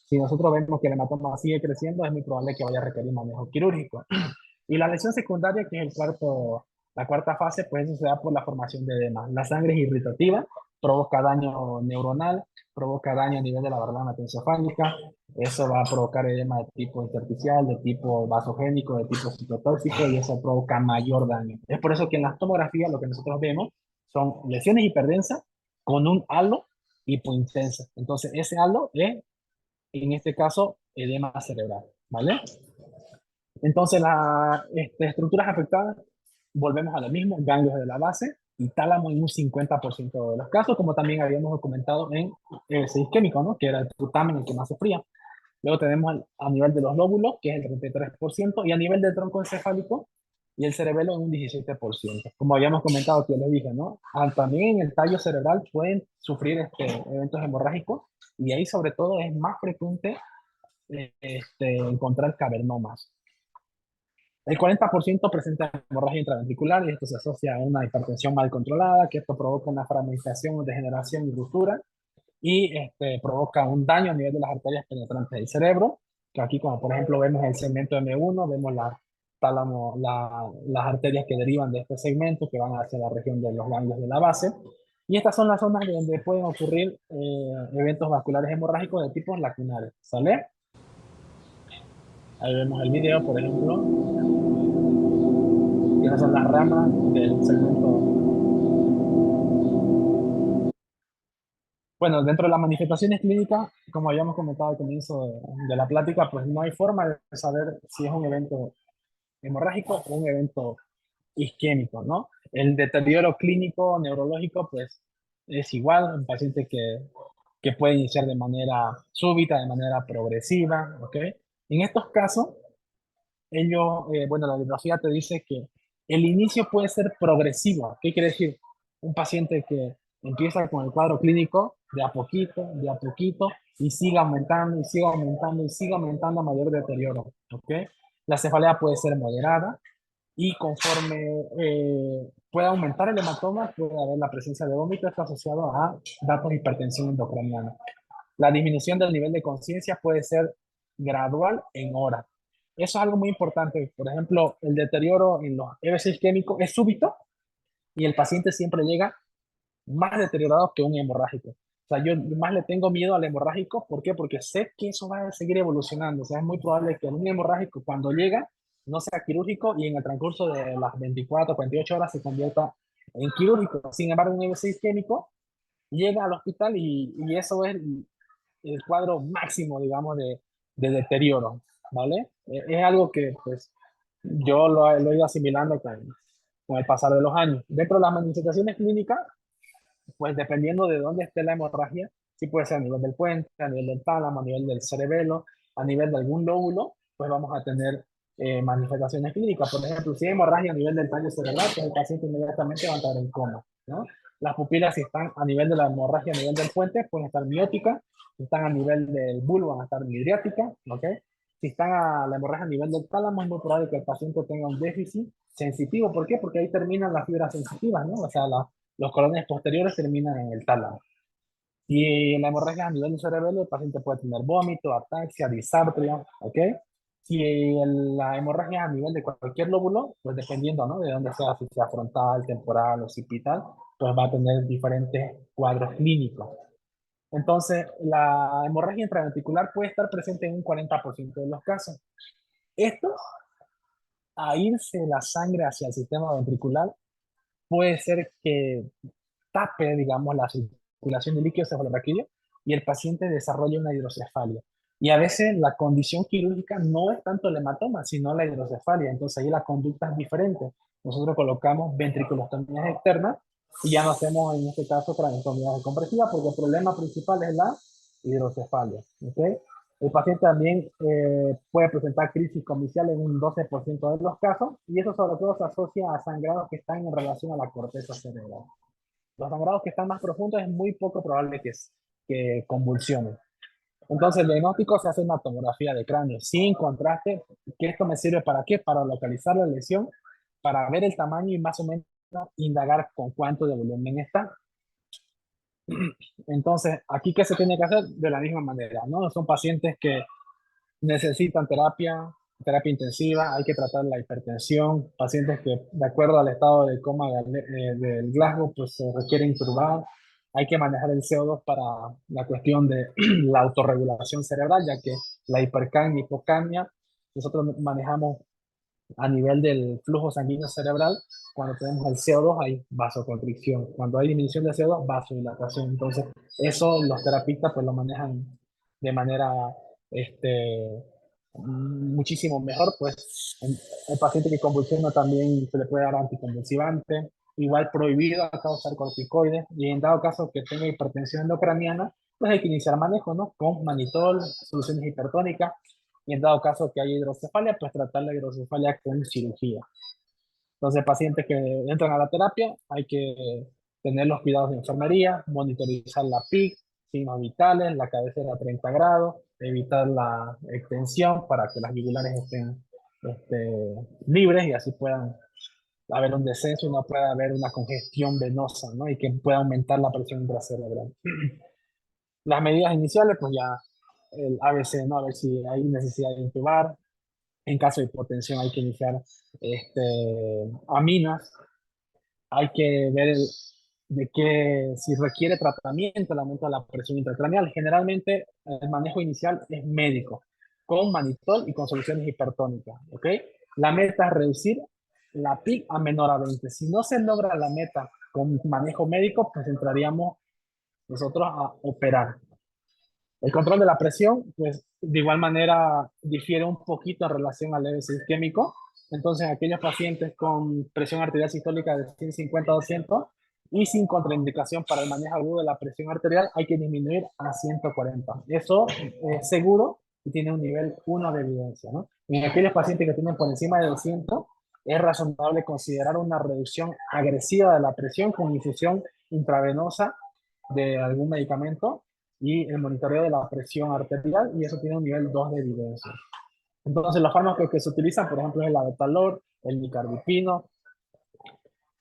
si nosotros vemos que el hematoma sigue creciendo, es muy probable que vaya a requerir manejo quirúrgico. Y la lesión secundaria, que es la cuarta fase, pues eso se da por la formación de edemas. La sangre es irritativa, provoca daño neuronal, provoca daño a nivel de la barrera hematoencefálica, eso va a provocar edema de tipo intersticial, de tipo vasogénico, de tipo citotóxico, y eso provoca mayor daño. Es por eso que en las tomografías lo que nosotros vemos son lesiones hiperdensas con un halo hipointenso. Entonces, ese halo es, en este caso, edema cerebral, ¿vale? Entonces, las estructuras afectadas, volvemos a lo mismo, ganglios de la base y tálamo en un 50% de los casos, como también habíamos documentado en el isquémico, ¿no? Que era el putamen el que más sufría. Luego tenemos a nivel de los lóbulos, que es el 33%, y a nivel del tronco encefálico y el cerebelo en un 17%. Como habíamos comentado, que les dije, ¿no? También en el tallo cerebral pueden sufrir eventos hemorrágicos, y ahí sobre todo es más frecuente encontrar cavernomas. El 40% presenta hemorragia intraventricular, y esto se asocia a una hipertensión mal controlada, que esto provoca una fragmentación, degeneración y ruptura, y provoca un daño a nivel de las arterias penetrantes del cerebro, que aquí como por ejemplo vemos el segmento M1, vemos las arterias que derivan de este segmento, que van hacia la región de los ganglios de la base, y estas son las zonas donde pueden ocurrir eventos vasculares hemorrágicos de tipos lacunares, ¿sale? Ahí vemos el video, por ejemplo, y esas son las ramas del segmento. Bueno, dentro de las manifestaciones clínicas, como habíamos comentado al comienzo de la plática, pues no hay forma de saber si es un evento hemorrágico o un evento isquémico, ¿no? El deterioro clínico neurológico, pues es igual, un paciente que puede iniciar de manera súbita, de manera progresiva, ¿ok? En estos casos, bueno, la bibliografía te dice que el inicio puede ser progresivo. ¿Qué quiere decir? Un paciente que empieza con el cuadro clínico de a poquito, y sigue aumentando, y sigue aumentando, y sigue aumentando a mayor deterioro. ¿Ok? La cefalea puede ser moderada, y conforme pueda aumentar el hematoma, puede haber la presencia de vómito, está asociado a datos de hipertensión endocraniana. La disminución del nivel de conciencia puede ser gradual en horas. Eso es algo muy importante. Por ejemplo, el deterioro en los EBC isquémicos es súbito, y el paciente siempre llega más deteriorado que un hemorrágico. O sea, yo más le tengo miedo al hemorrágico. ¿Por qué? Porque sé que eso va a seguir evolucionando. O sea, es muy probable que un hemorrágico, cuando llega, no sea quirúrgico, y en el transcurso de las 24, 48 horas se convierta en quirúrgico. Sin embargo, un EBC isquémico llega al hospital, y eso es el cuadro máximo, digamos, de deterioro, ¿vale? Es algo que, pues, yo lo he ido asimilando con el pasar de los años. Dentro de las manifestaciones clínicas, pues, dependiendo de dónde esté la hemorragia, sí puede ser a nivel del puente, a nivel del tálamo, a nivel del cerebelo, a nivel de algún lóbulo, pues vamos a tener manifestaciones clínicas. Por ejemplo, si hay hemorragia a nivel del tallo cerebral, pues el paciente inmediatamente va a entrar en coma, ¿no? Las pupilas, si están a nivel de la hemorragia, a nivel del puente, pueden estar mióticas. Si están a nivel del bulbo, van a estar midriáticas, ¿ok? Si están a la hemorragia a nivel del tálamo, es muy probable que el paciente tenga un déficit sensitivo. ¿Por qué? Porque ahí terminan las fibras sensitivas, ¿no? O sea, los colones posteriores terminan en el tálamo. Y en la hemorragia a nivel del cerebelo, el paciente puede tener vómito, ataxia, disartria, ¿ok? Si la hemorragia a nivel de cualquier lóbulo, pues dependiendo, ¿no? De dónde sea, si sea frontal, temporal o occipital, pues va a tener diferentes cuadros clínicos. Entonces, la hemorragia intraventricular puede estar presente en un 40% de los casos. Esto, a irse la sangre hacia el sistema ventricular, puede ser que tape, digamos, la circulación de líquido cefalorraquídeo, y el paciente desarrolla una hidrocefalia. Y a veces la condición quirúrgica no es tanto el hematoma, sino la hidrocefalia. Entonces ahí la conducta es diferente. Nosotros colocamos ventriculostomías externas, y ya no hacemos en este caso trabetomías compresivas, porque el problema principal es la hidrocefalia. ¿Okay? El paciente también puede presentar crisis comicial en un 12% de los casos, y eso sobre todo se asocia a sangrados que están en relación a la corteza cerebral. Los sangrados que están más profundos es muy poco probable que convulsionen. Entonces, el diagnóstico se hace una tomografía de cráneo sin contraste. ¿Que esto me sirve para qué? Para localizar la lesión, para ver el tamaño y más o menos indagar con cuánto de volumen está. Entonces, aquí, ¿qué se tiene que hacer? De la misma manera, ¿no? Son pacientes que necesitan terapia intensiva, hay que tratar la hipertensión, pacientes que, de acuerdo al estado de coma del Glasgow, pues se requieren intubar. hay que manejar el CO2 para la cuestión de la autorregulación cerebral, ya que la hipercamia y hipocamia nosotros manejamos a nivel del flujo sanguíneo cerebral. Cuando tenemos el CO2 hay vasoconstricción, cuando hay disminución de CO2, vasodilatación. Entonces, eso los terapistas pues lo manejan de manera este, muchísimo mejor. Pues el paciente que convulsiona también se le puede dar anticonvulsivante, igual prohibido a causar corticoides, y en dado caso que tenga hipertensión endocraniana, pues hay que iniciar manejo, ¿no? Con manitol, soluciones hipertónicas, y en dado caso que haya hidrocefalia, pues tratar la hidrocefalia con cirugía. Entonces, pacientes que entran a la terapia, hay que tener los cuidados de enfermería, monitorizar la PIC, signos vitales, la cabecera a 30 grados, evitar la extensión para que las yugulares estén libres y así puedan haber un descenso y no pueda haber una congestión venosa, ¿no? Y que pueda aumentar la presión intracerebral. Las medidas iniciales, pues ya el ABC, ¿no? A ver si hay necesidad de intubar. En caso de hipotensión hay que iniciar aminas. Hay que ver de que si requiere tratamiento el aumento de la presión intracraneal. Generalmente el manejo inicial es médico, con manitol y con soluciones hipertónicas, ¿ok? La meta es reducir la PIC a menor a 20. Si no se logra la meta con manejo médico, pues entraríamos nosotros a operar. El control de la presión, pues de igual manera difiere un poquito en relación al EBC isquémico. Entonces, aquellos pacientes con presión arterial sistólica de 150 a 200 y sin contraindicación para el manejo agudo de la presión arterial, hay que disminuir a 140. Eso es seguro y tiene un nivel 1 de evidencia, ¿no? En aquellos pacientes que tienen por encima de 200, es razonable considerar una reducción agresiva de la presión con infusión intravenosa de algún medicamento y el monitoreo de la presión arterial, y eso tiene un nivel 2 de evidencia. Entonces, los fármacos que se utilizan, por ejemplo, es el abetalor, el micardipino.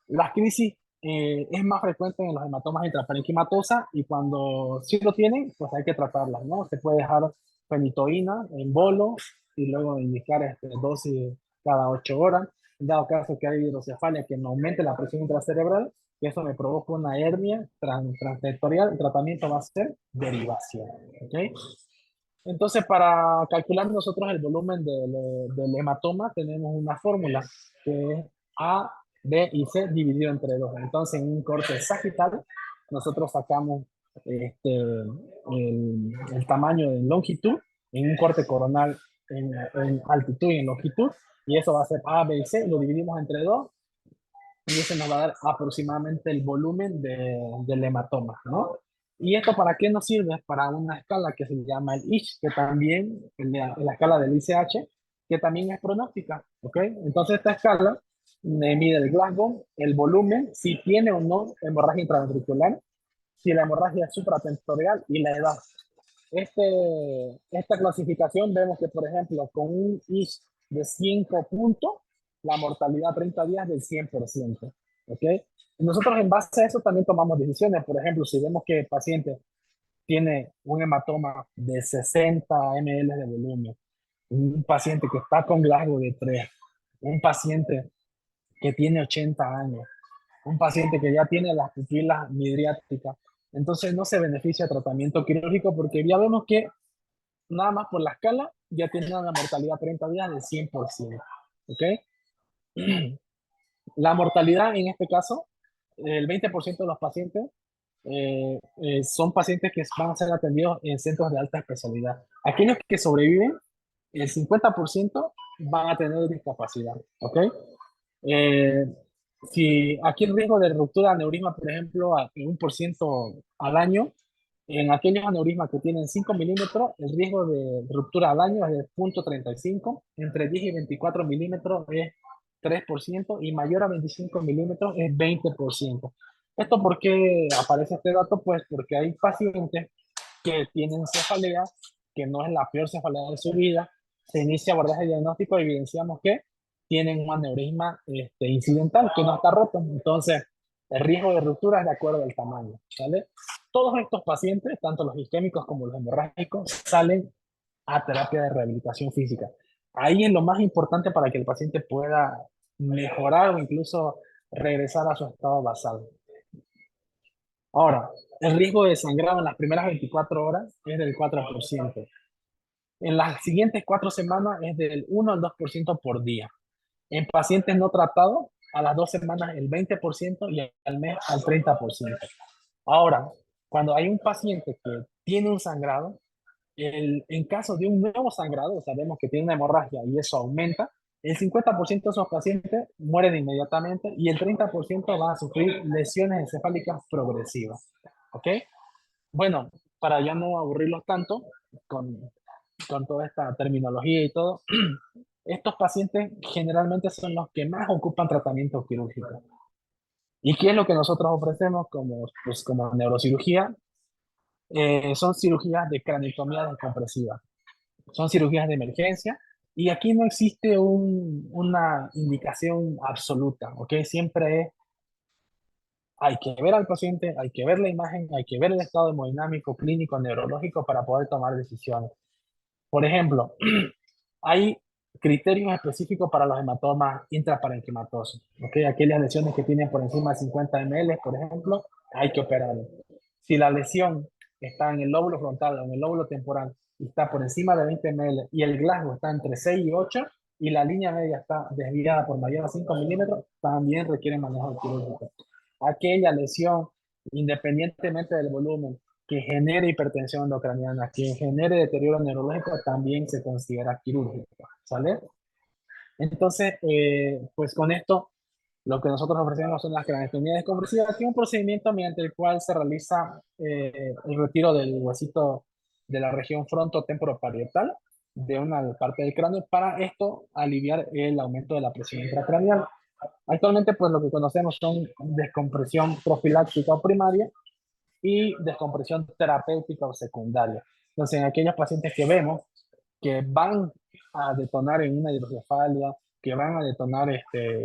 Las crisis es más frecuente en los hematomas intraparenquimatosa, y cuando sí lo tienen, pues hay que tratarlas, ¿no? Se puede dejar fenitoína en bolo y luego indicar dosis cada 8 horas. En dado caso que hay hidrocefalia que no aumente la presión intracerebral, que eso me provoca una hernia transsectorial, el tratamiento va a ser derivación, ¿ok? Entonces, para calcular nosotros el volumen del hematoma, tenemos una fórmula que es A, B y C dividido entre 2. Entonces, en un corte sagital, nosotros sacamos el tamaño en longitud, en un corte coronal en altitud y en longitud, y eso va a ser A, B y C, lo dividimos entre 2, y eso nos va a dar aproximadamente el volumen del hematoma, ¿no? ¿Y esto para qué nos sirve? Para una escala que se llama el ISH, que también, la escala del ICH, que también es pronóstica, ¿ok? Entonces esta escala me mide el Glasgow, el volumen, si tiene o no hemorragia intraventricular, si la hemorragia es supratentorial y la edad. Esta clasificación vemos que, por ejemplo, con un ISH de 5 puntos, la mortalidad a 30 días del 100%. ¿Ok? Y nosotros en base a eso también tomamos decisiones. Por ejemplo, si vemos que el paciente tiene un hematoma de 60 ml de volumen, un paciente que está con Glasgow de 3, un paciente que tiene 80 años, un paciente que ya tiene las pupilas midriáticas, entonces no se beneficia de tratamiento quirúrgico, porque ya vemos que nada más por la escala ya tiene una mortalidad a 30 días del 100%. ¿Ok? La mortalidad en este caso, el 20% de los pacientes son pacientes que van a ser atendidos en centros de alta especialidad. Aquellos que sobreviven, el 50% van a tener discapacidad. ¿Ok? Eh, si aquí el riesgo de ruptura de aneurisma, por ejemplo, en 1% al año, en aquellos aneurismas que tienen 5 milímetros, el riesgo de ruptura al año es de 0.35, entre 10 y 24 milímetros es 3%, y mayor a 25 milímetros es 20%. ¿Esto por qué aparece este dato? Pues porque hay pacientes que tienen cefalea, que no es la peor cefalea de su vida, se inicia abordaje diagnóstico y evidenciamos que tienen un aneurisma incidental que no está roto. Entonces, el riesgo de ruptura es de acuerdo al tamaño, ¿vale? Todos estos pacientes, tanto los isquémicos como los hemorrágicos, salen a terapia de rehabilitación física. Ahí es lo más importante para que el paciente pueda mejorar o incluso regresar a su estado basal. Ahora, el riesgo de sangrado en las primeras 24 horas es del 4%. En las siguientes 4 semanas es del 1 al 2% por día. En pacientes no tratados, a las 2 semanas el 20% y al mes al 30%. Ahora, cuando hay un paciente que tiene un sangrado, en caso de un nuevo sangrado, sabemos que tiene una hemorragia y eso aumenta, el 50% de esos pacientes mueren inmediatamente y el 30% van a sufrir lesiones encefálicas progresivas. ¿Ok? Bueno, para ya no aburrirlos tanto con, con toda esta terminología y todo, estos pacientes generalmente son los que más ocupan tratamiento quirúrgico. ¿Y qué es lo que nosotros ofrecemos como, pues, como neurocirugía? Son cirugías de craniotomía descompresiva. Son cirugías de emergencia y aquí no existe una indicación absoluta, ¿ok? Siempre es, hay que ver al paciente, hay que ver la imagen, hay que ver el estado hemodinámico, clínico, neurológico para poder tomar decisiones. Por ejemplo, hay criterios específicos para los hematomas intraparenquimatosos, ¿ok? Aquellas lesiones que tienen por encima de 50 ml, por ejemplo, hay que operarlo. Si la lesión está en el lóbulo frontal o en el lóbulo temporal y está por encima de 20 ml y el Glasgow está entre 6 y 8 y la línea media está desviada por mayor a 5 milímetros, también requiere manejo quirúrgico. Aquella lesión, independientemente del volumen, que genere hipertensión endocraniana, que genere deterioro neurológico, también se considera quirúrgico, ¿sale? Entonces, pues con esto, lo que nosotros ofrecemos son las craniotomías descompresivas, que es un procedimiento mediante el cual se realiza el retiro del huesito de la región frontotemporoparietal de una parte del cráneo para esto aliviar el aumento de la presión intracraneal. Actualmente, pues lo que conocemos son descompresión profiláctica o primaria y descompresión terapéutica o secundaria. Entonces, en aquellos pacientes que vemos que van a detonar en una hidrocefalia, que van a detonar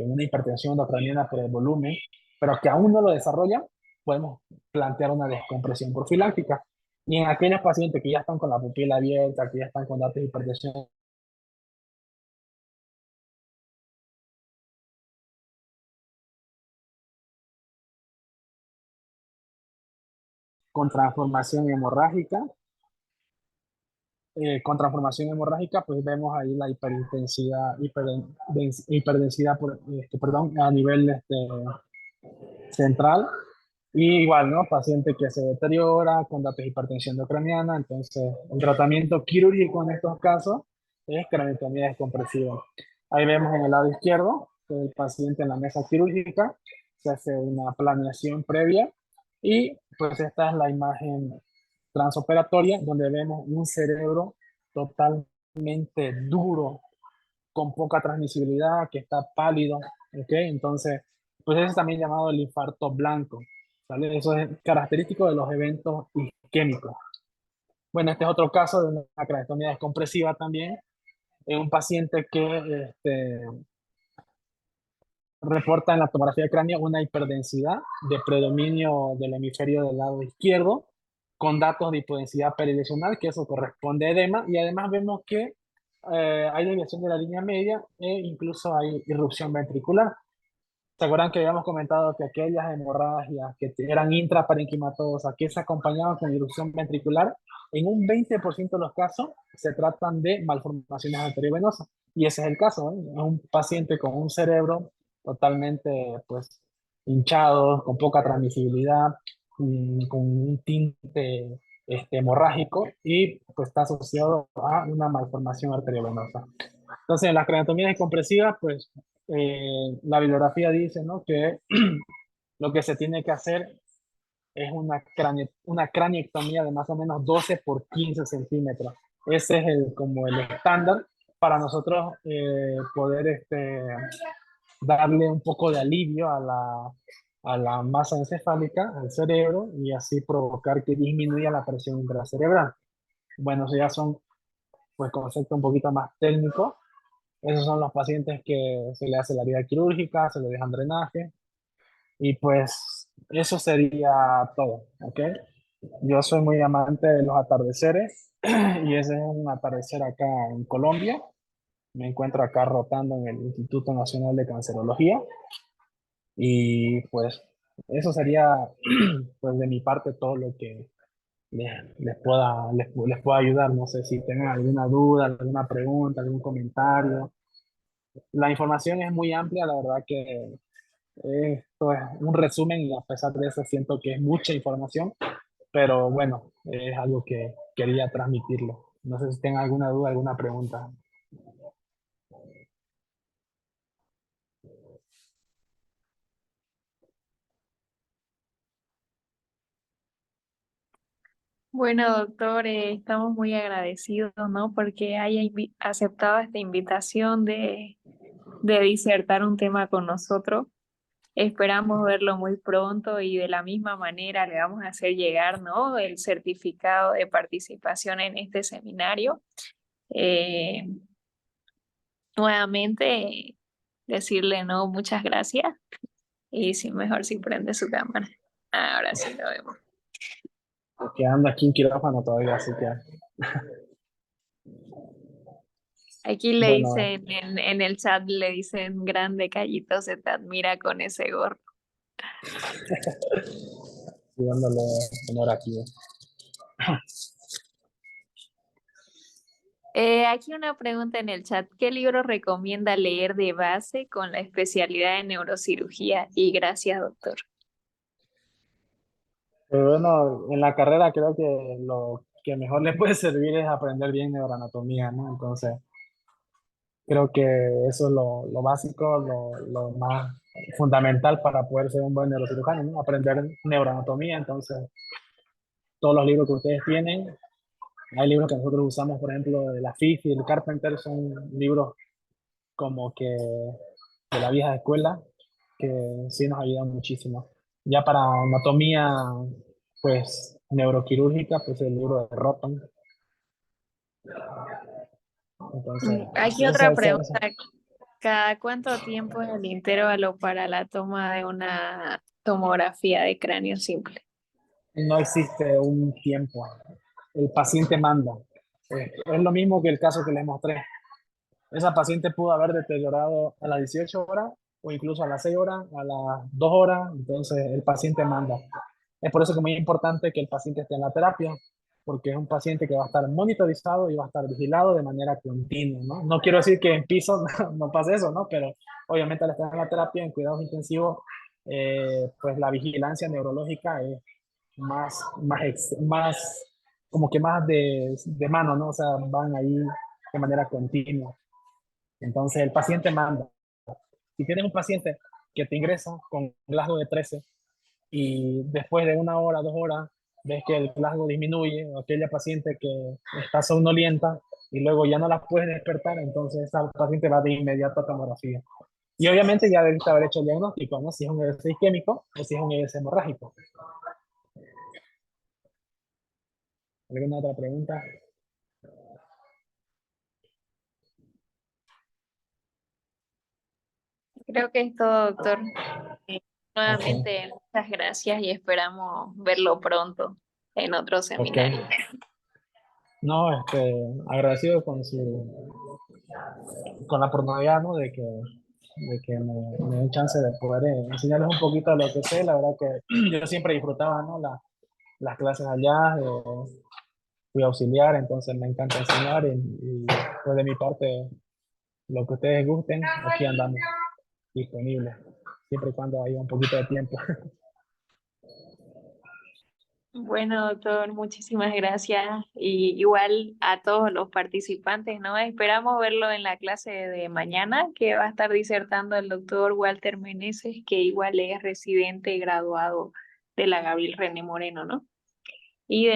una hipertensión endocraniana por el volumen, pero que aún no lo desarrollan, podemos plantear una descompresión profiláctica. Y en aquellos pacientes que ya están con la pupila abierta, que ya están con datos de hipertensión con transformación hemorrágica, pues vemos ahí la hiperdensidad perdón, a nivel central. Y igual, ¿no? Paciente que se deteriora con datos de hipertensión endocraniana. Entonces, el tratamiento quirúrgico en estos casos es craniotomía descompresiva. Ahí vemos en el lado izquierdo que el paciente en la mesa quirúrgica se hace una planeación previa y pues esta es la imagen transoperatoria donde vemos un cerebro totalmente duro, con poca transmisibilidad, que está pálido, ¿ok? Entonces, pues eso es también llamado el infarto blanco, ¿vale? Eso es característico de los eventos isquémicos. Bueno, este es otro caso de una craniotomía descompresiva también, en un paciente que reporta en la tomografía de cráneo una hiperdensidad de predominio del hemisferio del lado izquierdo, con datos de hipodensidad perilesional, que eso corresponde a edema, y además vemos que hay desviación de la línea media e incluso hay irrupción ventricular. ¿Se acuerdan que habíamos comentado que aquellas hemorragias que eran intraparenquimatosas, que se acompañaban con irrupción ventricular, en un 20% de los casos se tratan de malformaciones arteriovenosas? Y ese es el caso, ¿eh? Es un paciente con un cerebro totalmente pues, hinchado, con poca transmisibilidad, con un tinte hemorrágico y pues está asociado a una malformación arteriovenosa. Entonces, en las craniotomías descompresivas, pues la bibliografía dice, ¿no? Que lo que se tiene que hacer es una craniectomía de más o menos 12 por 15 centímetros. Ese es como el estándar para nosotros poder darle un poco de alivio a la masa encefálica, al cerebro, y así provocar que disminuya la presión intracerebral. Bueno, eso ya son pues conceptos un poquito más técnicos. Esos son los pacientes que se le hace la herida quirúrgica, se le deja drenaje y pues eso sería todo, ¿ok? Yo soy muy amante de los atardeceres y ese es un atardecer acá en Colombia. Me encuentro acá rotando en el Instituto Nacional de Cancerología y pues Eso sería, pues, de mi parte todo lo que les pueda ayudar. No sé si tengan alguna duda, alguna pregunta, algún comentario. La información es muy amplia, la verdad que esto es un resumen y a pesar de eso siento que es mucha información, pero bueno, es algo que quería transmitirlo. No sé si tengan alguna duda, alguna pregunta. Bueno, doctor, estamos muy agradecidos, ¿no? Porque haya aceptado esta invitación de disertar un tema con nosotros. Esperamos verlo muy pronto y de la misma manera le vamos a hacer llegar, ¿no? El certificado de participación en este seminario. Eh, Nuevamente, decirle, ¿no? Muchas gracias y si mejor si prende su cámara. Ahora sí lo vemos. Porque ando aquí en quirófano todavía, así que Aquí le bueno, dicen, en el chat le dicen grande Callito, se te admira con ese gorro. estoy dándole honor aquí. Aquí una pregunta en el chat. ¿Qué libro recomienda leer de base con la especialidad en neurocirugía? Y gracias, doctor. Pero bueno, en la carrera creo que lo que mejor le puede servir es aprender bien neuroanatomía, ¿no? Entonces, creo que eso es lo básico, lo más fundamental para poder ser un buen neurocirujano, ¿no? Aprender neuroanatomía. Entonces, todos los libros que ustedes tienen, hay libros que nosotros usamos, por ejemplo, de la FIF y el Carpenter, son libros como que de la vieja escuela, que sí nos ayudan muchísimo. Ya para anatomía, pues, neuroquirúrgica, pues el libro de Rotten. Entonces, Aquí otra pregunta. esa. ¿Cada cuánto tiempo es el intervalo para la toma de una tomografía de cráneo simple? No existe un tiempo. El paciente manda. Es lo mismo que el caso que les mostré. Esa paciente pudo haber deteriorado a las 18 horas o incluso a las 6 horas, a las 2 horas. Entonces, el paciente manda. Es por eso que es muy importante que el paciente esté en la terapia, porque es un paciente que va a estar monitorizado y va a estar vigilado de manera continua, ¿no? No quiero decir que en piso no pase eso, ¿no? Pero obviamente al estar en la terapia, en cuidados intensivos, pues la vigilancia neurológica es más, como que más de mano, ¿no? O sea, van ahí de manera continua. Entonces el paciente manda. Si tienes un paciente que te ingresa con Glasgow de 13 y después de 1 hora, 2 horas, ves que el Glasgow disminuye, o aquella paciente que está somnolienta y luego ya no la puedes despertar, entonces esa paciente va de inmediato a tomografía. Y obviamente ya debiste haber hecho el diagnóstico, ¿no? Si es un EBC isquémico o si es un EBC hemorrágico. ¿Alguna otra pregunta? Creo que es todo, doctor. Eh, Ok, Nuevamente, muchas gracias y esperamos verlo pronto en otro ok. seminario. No, agradecido con la oportunidad, ¿no? De que me den chance de poder enseñarles un poquito de lo que sé. La verdad que yo siempre disfrutaba, ¿no? Las clases allá, fui auxiliar, entonces me encanta enseñar y pues de mi parte, lo que ustedes gusten, aquí andamos disponibles, siempre y cuando haya un poquito de tiempo. Bueno, doctor, muchísimas gracias. Y igual a todos los participantes, ¿no? Esperamos verlo en la clase de mañana, que va a estar disertando el doctor Walter Meneses, que igual es residente graduado de la Gabriel René Moreno, ¿no? Y de